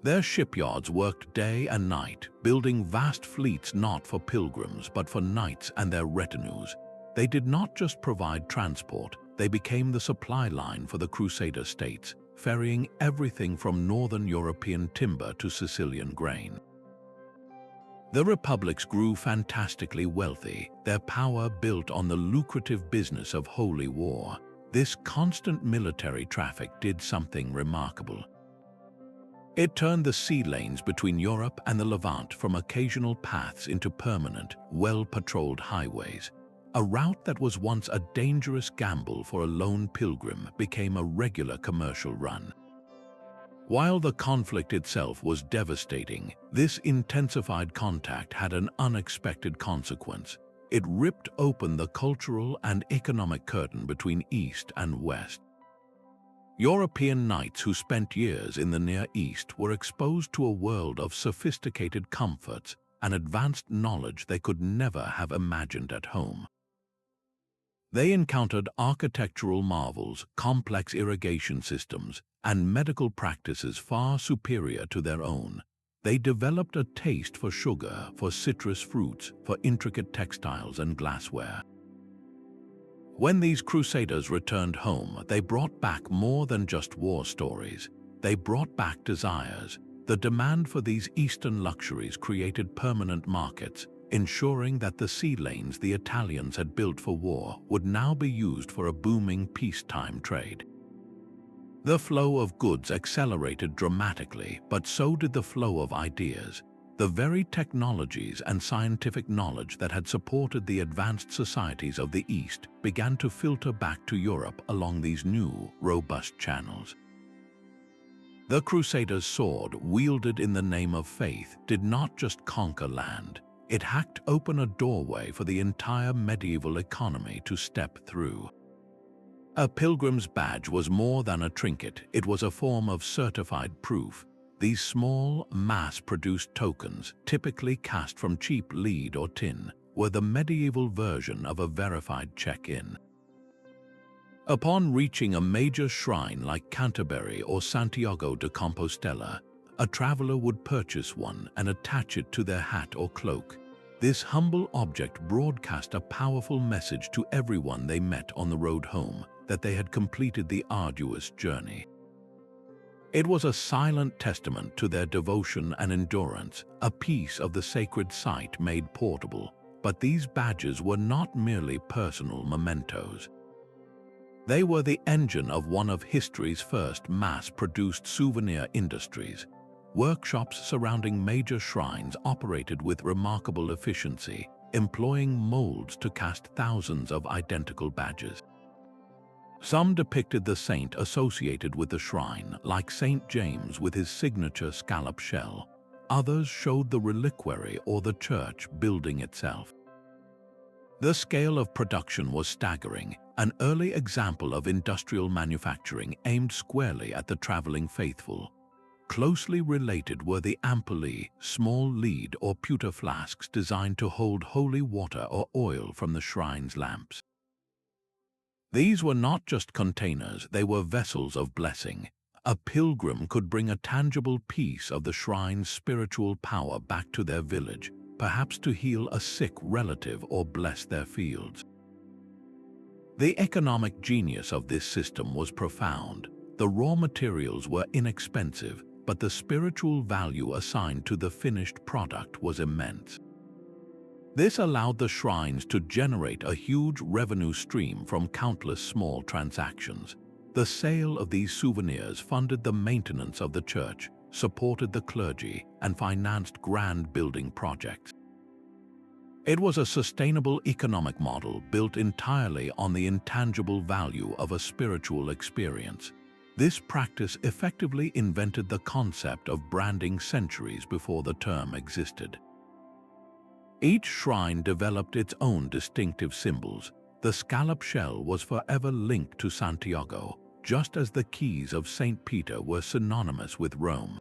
Their shipyards worked day and night, building vast fleets not for pilgrims but for knights and their retinues. They did not just provide transport, they became the supply line for the Crusader states, ferrying everything from northern European timber to Sicilian grain. The republics grew fantastically wealthy, their power built on the lucrative business of holy war. This constant military traffic did something remarkable. It turned the sea lanes between Europe and the Levant from occasional paths into permanent, well-patrolled highways. A route that was once a dangerous gamble for a lone pilgrim became a regular commercial run. While the conflict itself was devastating, this intensified contact had an unexpected consequence. It ripped open the cultural and economic curtain between East and West. European knights who spent years in the Near East were exposed to a world of sophisticated comforts and advanced knowledge they could never have imagined at home. They encountered architectural marvels, complex irrigation systems, and medical practices far superior to their own. They developed a taste for sugar, for citrus fruits, for intricate textiles and glassware. When these crusaders returned home, they brought back more than just war stories. They brought back desires. The demand for these Eastern luxuries created permanent markets, ensuring that the sea lanes the Italians had built for war would now be used for a booming peacetime trade. The flow of goods accelerated dramatically, but so did the flow of ideas. The very technologies and scientific knowledge that had supported the advanced societies of the East began to filter back to Europe along these new, robust channels. The Crusaders' sword, wielded in the name of faith, did not just conquer land. It hacked open a doorway for the entire medieval economy to step through. A pilgrim's badge was more than a trinket, it was a form of certified proof. These small, mass-produced tokens, typically cast from cheap lead or tin, were the medieval version of a verified check-in. Upon reaching a major shrine like Canterbury or Santiago de Compostela, a traveler would purchase one and attach it to their hat or cloak. This humble object broadcast a powerful message to everyone they met on the road home that they had completed the arduous journey. It was a silent testament to their devotion and endurance, a piece of the sacred site made portable. But these badges were not merely personal mementos. They were the engine of one of history's first mass-produced souvenir industries. Workshops surrounding major shrines operated with remarkable efficiency, employing molds to cast thousands of identical badges. Some depicted the saint associated with the shrine, like Saint James with his signature scallop shell. Others showed the reliquary or the church building itself. The scale of production was staggering, an early example of industrial manufacturing aimed squarely at the traveling faithful. Closely related were the ampullae, small lead or pewter flasks designed to hold holy water or oil from the shrine's lamps. These were not just containers, they were vessels of blessing. A pilgrim could bring a tangible piece of the shrine's spiritual power back to their village, perhaps to heal a sick relative or bless their fields. The economic genius of this system was profound. The raw materials were inexpensive, but the spiritual value assigned to the finished product was immense. This allowed the shrines to generate a huge revenue stream from countless small transactions. The sale of these souvenirs funded the maintenance of the church, supported the clergy, and financed grand building projects. It was a sustainable economic model built entirely on the intangible value of a spiritual experience. This practice effectively invented the concept of branding centuries before the term existed. Each shrine developed its own distinctive symbols. The scallop shell was forever linked to Santiago, just as the keys of St. Peter were synonymous with Rome.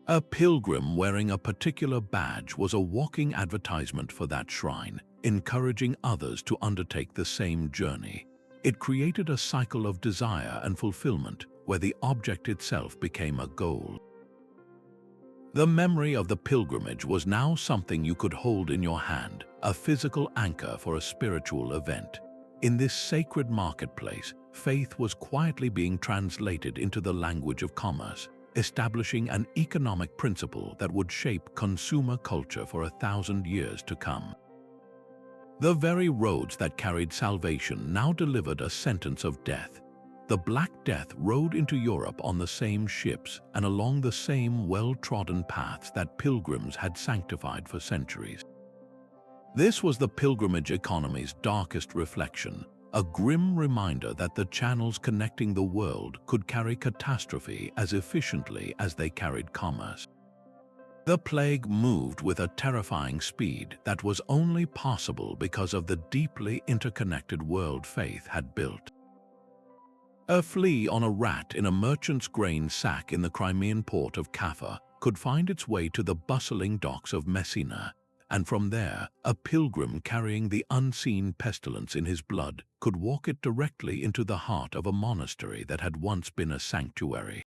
A pilgrim wearing a particular badge was a walking advertisement for that shrine, encouraging others to undertake the same journey. It created a cycle of desire and fulfillment where the object itself became a goal. The memory of the pilgrimage was now something you could hold in your hand, a physical anchor for a spiritual event. In this sacred marketplace, faith was quietly being translated into the language of commerce, establishing an economic principle that would shape consumer culture for 1,000 years to come. The very roads that carried salvation now delivered a sentence of death. The Black Death rode into Europe on the same ships and along the same well-trodden paths that pilgrims had sanctified for centuries. This was the pilgrimage economy's darkest reflection, a grim reminder that the channels connecting the world could carry catastrophe as efficiently as they carried commerce. The plague moved with a terrifying speed that was only possible because of the deeply interconnected world faith had built. A flea on a rat in a merchant's grain sack in the Crimean port of Kaffa could find its way to the bustling docks of Messina, and from there, a pilgrim carrying the unseen pestilence in his blood could walk it directly into the heart of a monastery that had once been a sanctuary.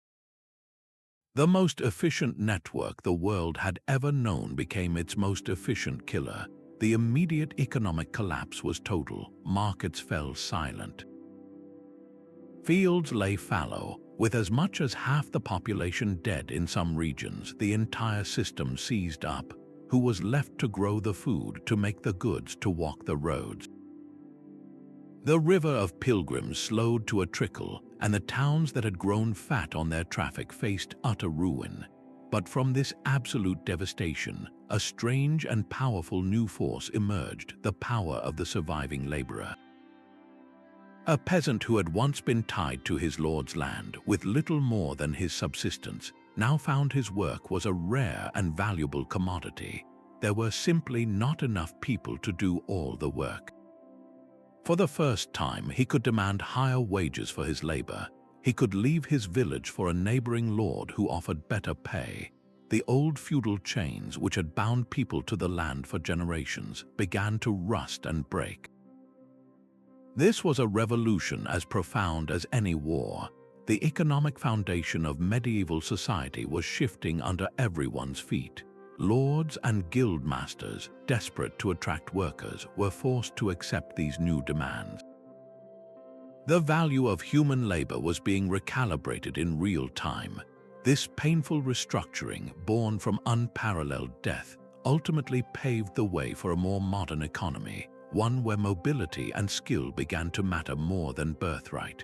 The most efficient network the world had ever known became its most efficient killer. The immediate economic collapse was total. Markets fell silent. Fields lay fallow. With as much as half the population dead in some regions, the entire system seized up. Who was left to grow the food, to make the goods, to walk the roads? The river of pilgrims slowed to a trickle, and the towns that had grown fat on their traffic faced utter ruin. But from this absolute devastation, a strange and powerful new force emerged, the power of the surviving laborer. A peasant who had once been tied to his lord's land with little more than his subsistence now found his work was a rare and valuable commodity. There were simply not enough people to do all the work. For the first time, he could demand higher wages for his labor. He could leave his village for a neighboring lord who offered better pay. The old feudal chains, which had bound people to the land for generations, began to rust and break. This was a revolution as profound as any war. The economic foundation of medieval society was shifting under everyone's feet. Lords and guild masters, desperate to attract workers, were forced to accept these new demands. The value of human labor was being recalibrated in real time. This painful restructuring, born from unparalleled death, ultimately paved the way for a more modern economy, one where mobility and skill began to matter more than birthright.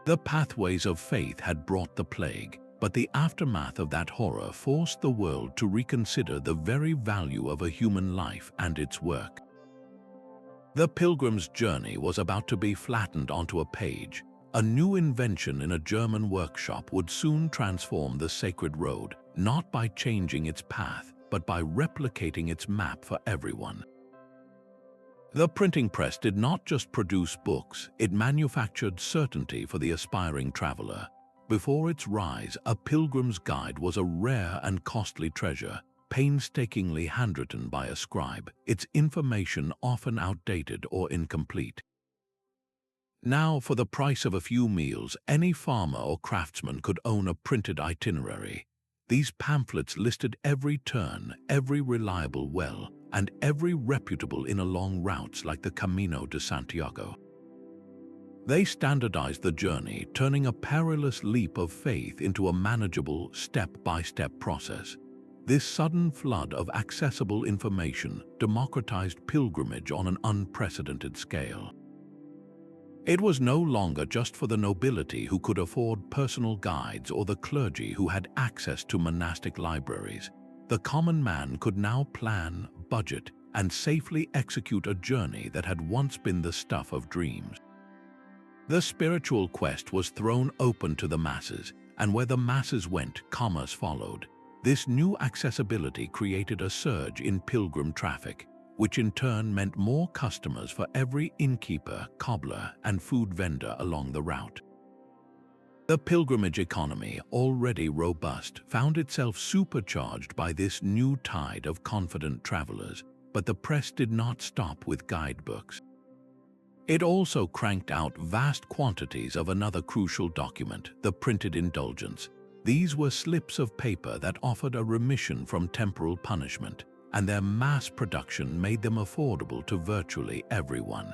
The pathways of faith had brought the plague, but the aftermath of that horror forced the world to reconsider the very value of a human life and its work. The pilgrim's journey was about to be flattened onto a page. A new invention in a German workshop would soon transform the sacred road, not by changing its path, but by replicating its map for everyone. The printing press did not just produce books, it manufactured certainty for the aspiring traveler. Before its rise, a pilgrim's guide was a rare and costly treasure, painstakingly handwritten by a scribe, its information often outdated or incomplete. Now, for the price of a few meals, any farmer or craftsman could own a printed itinerary. These pamphlets listed every turn, every reliable well, and every reputable inn along routes like the Camino de Santiago. They standardized the journey, turning a perilous leap of faith into a manageable, step-by-step process. This sudden flood of accessible information democratized pilgrimage on an unprecedented scale. It was no longer just for the nobility who could afford personal guides or the clergy who had access to monastic libraries. The common man could now plan, budget, and safely execute a journey that had once been the stuff of dreams. The spiritual quest was thrown open to the masses, and where the masses went, commerce followed. This new accessibility created a surge in pilgrim traffic, which in turn meant more customers for every innkeeper, cobbler, and food vendor along the route. The pilgrimage economy, already robust, found itself supercharged by this new tide of confident travelers, but the press did not stop with guidebooks. It also cranked out vast quantities of another crucial document, the printed indulgence. These were slips of paper that offered a remission from temporal punishment, and their mass production made them affordable to virtually everyone.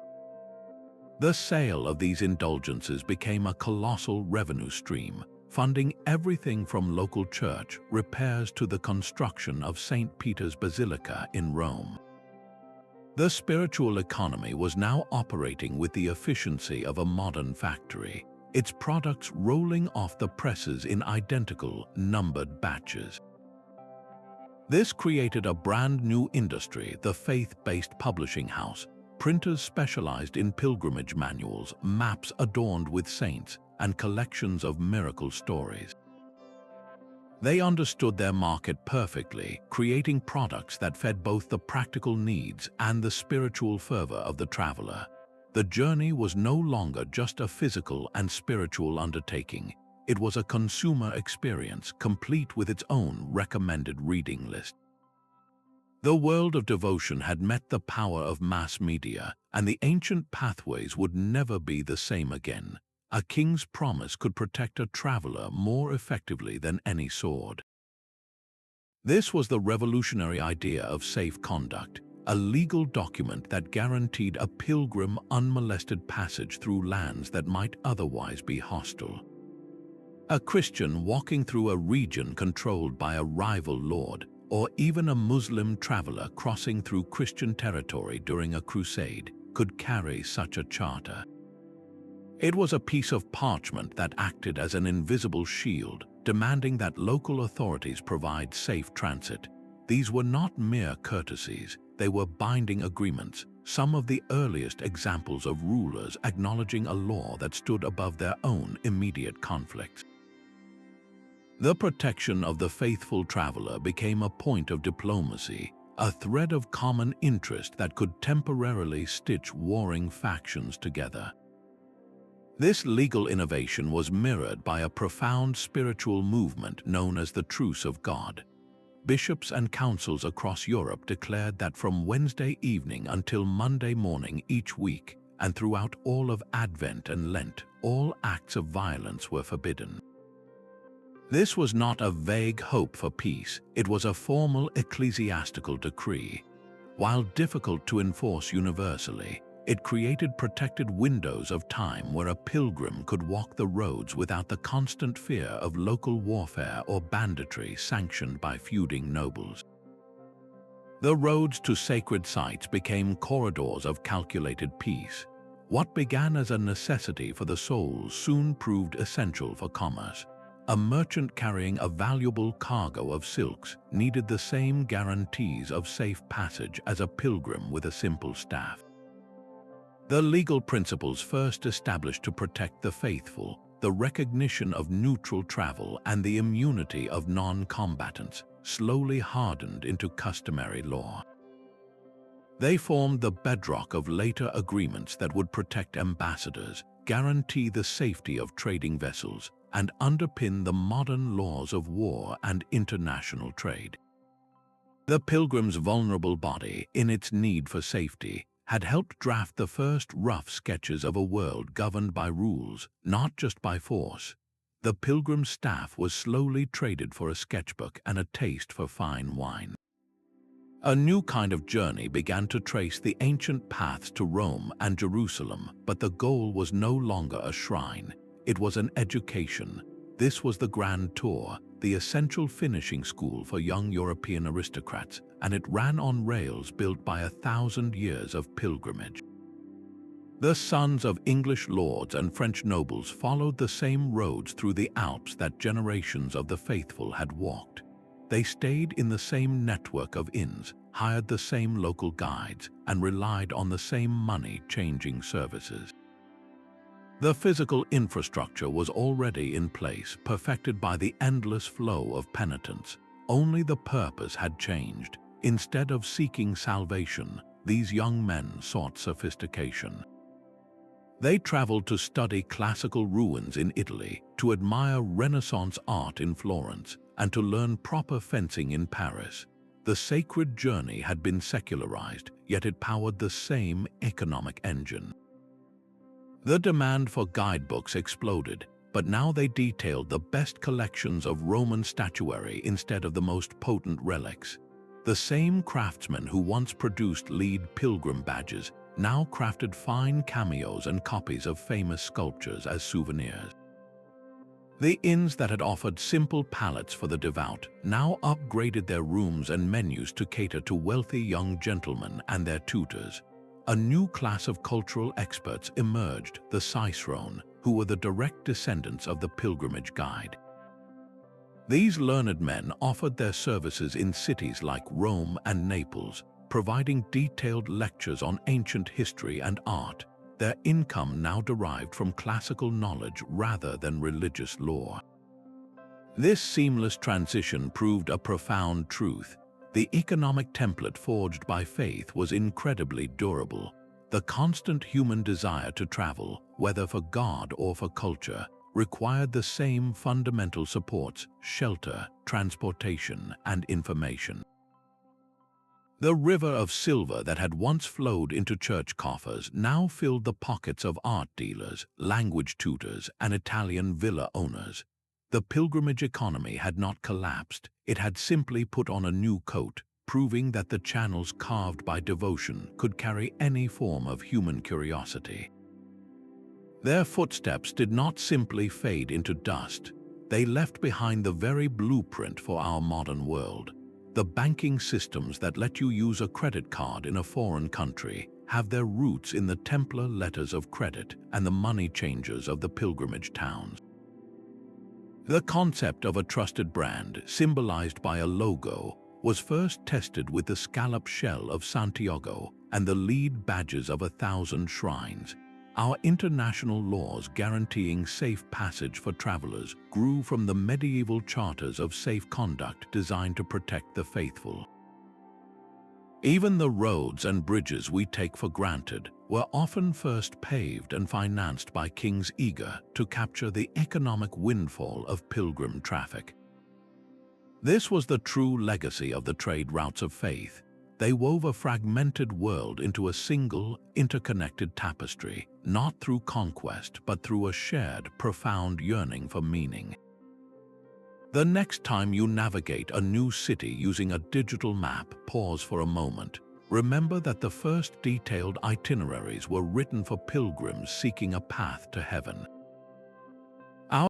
The sale of these indulgences became a colossal revenue stream, funding everything from local church repairs to the construction of St. Peter's Basilica in Rome. The spiritual economy was now operating with the efficiency of a modern factory, its products rolling off the presses in identical, numbered batches. This created a brand new industry, the faith-based publishing house. Printers specialized in pilgrimage manuals, maps adorned with saints, and collections of miracle stories. They understood their market perfectly, creating products that fed both the practical needs and the spiritual fervor of the traveler. The journey was no longer just a physical and spiritual undertaking. It was a consumer experience, complete with its own recommended reading list. The world of devotion had met the power of mass media, and the ancient pathways would never be the same again. A king's promise could protect a traveler more effectively than any sword. This was the revolutionary idea of safe conduct, a legal document that guaranteed a pilgrim unmolested passage through lands that might otherwise be hostile. A Christian walking through a region controlled by a rival lord, or even a Muslim traveler crossing through Christian territory during a crusade, could carry such a charter. It was a piece of parchment that acted as an invisible shield, demanding that local authorities provide safe transit. These were not mere courtesies, they were binding agreements, some of the earliest examples of rulers acknowledging a law that stood above their own immediate conflicts. The protection of the faithful traveler became a point of diplomacy, a thread of common interest that could temporarily stitch warring factions together. This legal innovation was mirrored by a profound spiritual movement known as the Truce of God. Bishops and councils across Europe declared that from Wednesday evening until Monday morning each week, and throughout all of Advent and Lent, all acts of violence were forbidden. This was not a vague hope for peace, it was a formal ecclesiastical decree. While difficult to enforce universally, it created protected windows of time where a pilgrim could walk the roads without the constant fear of local warfare or banditry sanctioned by feuding nobles. The roads to sacred sites became corridors of calculated peace. What began as a necessity for the soul soon proved essential for commerce. A merchant carrying a valuable cargo of silks needed the same guarantees of safe passage as a pilgrim with a simple staff. The legal principles first established to protect the faithful, the recognition of neutral travel, and the immunity of non-combatants, slowly hardened into customary law. They formed the bedrock of later agreements that would protect ambassadors, guarantee the safety of trading vessels, and underpin the modern laws of war and international trade. The pilgrim's vulnerable body, in its need for safety, had helped draft the first rough sketches of a world governed by rules, not just by force. The pilgrim's staff was slowly traded for a sketchbook and a taste for fine wine. A new kind of journey began to trace the ancient paths to Rome and Jerusalem, but the goal was no longer a shrine. It was an education. This was the Grand Tour, the essential finishing school for young European aristocrats, and it ran on rails built by 1,000 years of pilgrimage. The sons of English lords and French nobles followed the same roads through the Alps that generations of the faithful had walked. They stayed in the same network of inns, hired the same local guides, and relied on the same money-changing services. The physical infrastructure was already in place, perfected by the endless flow of penitents. Only the purpose had changed. Instead of seeking salvation, these young men sought sophistication. They traveled to study classical ruins in Italy, to admire Renaissance art in Florence, and to learn proper fencing in Paris. The sacred journey had been secularized, yet it powered the same economic engine. The demand for guidebooks exploded, but now they detailed the best collections of Roman statuary instead of the most potent relics. The same craftsmen who once produced lead pilgrim badges now crafted fine cameos and copies of famous sculptures as souvenirs. The inns that had offered simple palettes for the devout now upgraded their rooms and menus to cater to wealthy young gentlemen and their tutors. A new class of cultural experts emerged, the cicerone, who were the direct descendants of the pilgrimage guide. These learned men offered their services in cities like Rome and Naples, providing detailed lectures on ancient history and art. Their income now derived from classical knowledge rather than religious lore. This seamless transition proved a profound truth. The economic template forged by faith was incredibly durable. The constant human desire to travel, whether for God or for culture, required the same fundamental supports: shelter, transportation, and information. The river of silver that had once flowed into church coffers now filled the pockets of art dealers, language tutors, and Italian villa owners. The pilgrimage economy had not collapsed, it had simply put on a new coat, proving that the channels carved by devotion could carry any form of human curiosity. Their footsteps did not simply fade into dust, they left behind the very blueprint for our modern world. The banking systems that let you use a credit card in a foreign country have their roots in the Templar letters of credit and the money changers of the pilgrimage towns. The concept of a trusted brand, symbolized by a logo, was first tested with the scallop shell of Santiago and the lead badges of 1,000 shrines. Our international laws guaranteeing safe passage for travelers grew from the medieval charters of safe conduct designed to protect the faithful. Even the roads and bridges we take for granted were often first paved and financed by kings eager to capture the economic windfall of pilgrim traffic. This was the true legacy of the trade routes of faith. They wove a fragmented world into a single, interconnected tapestry, not through conquest, but through a shared, profound yearning for meaning. The next time you navigate a new city using a digital map, pause for a moment. Remember that the first detailed itineraries were written for pilgrims seeking a path to heaven.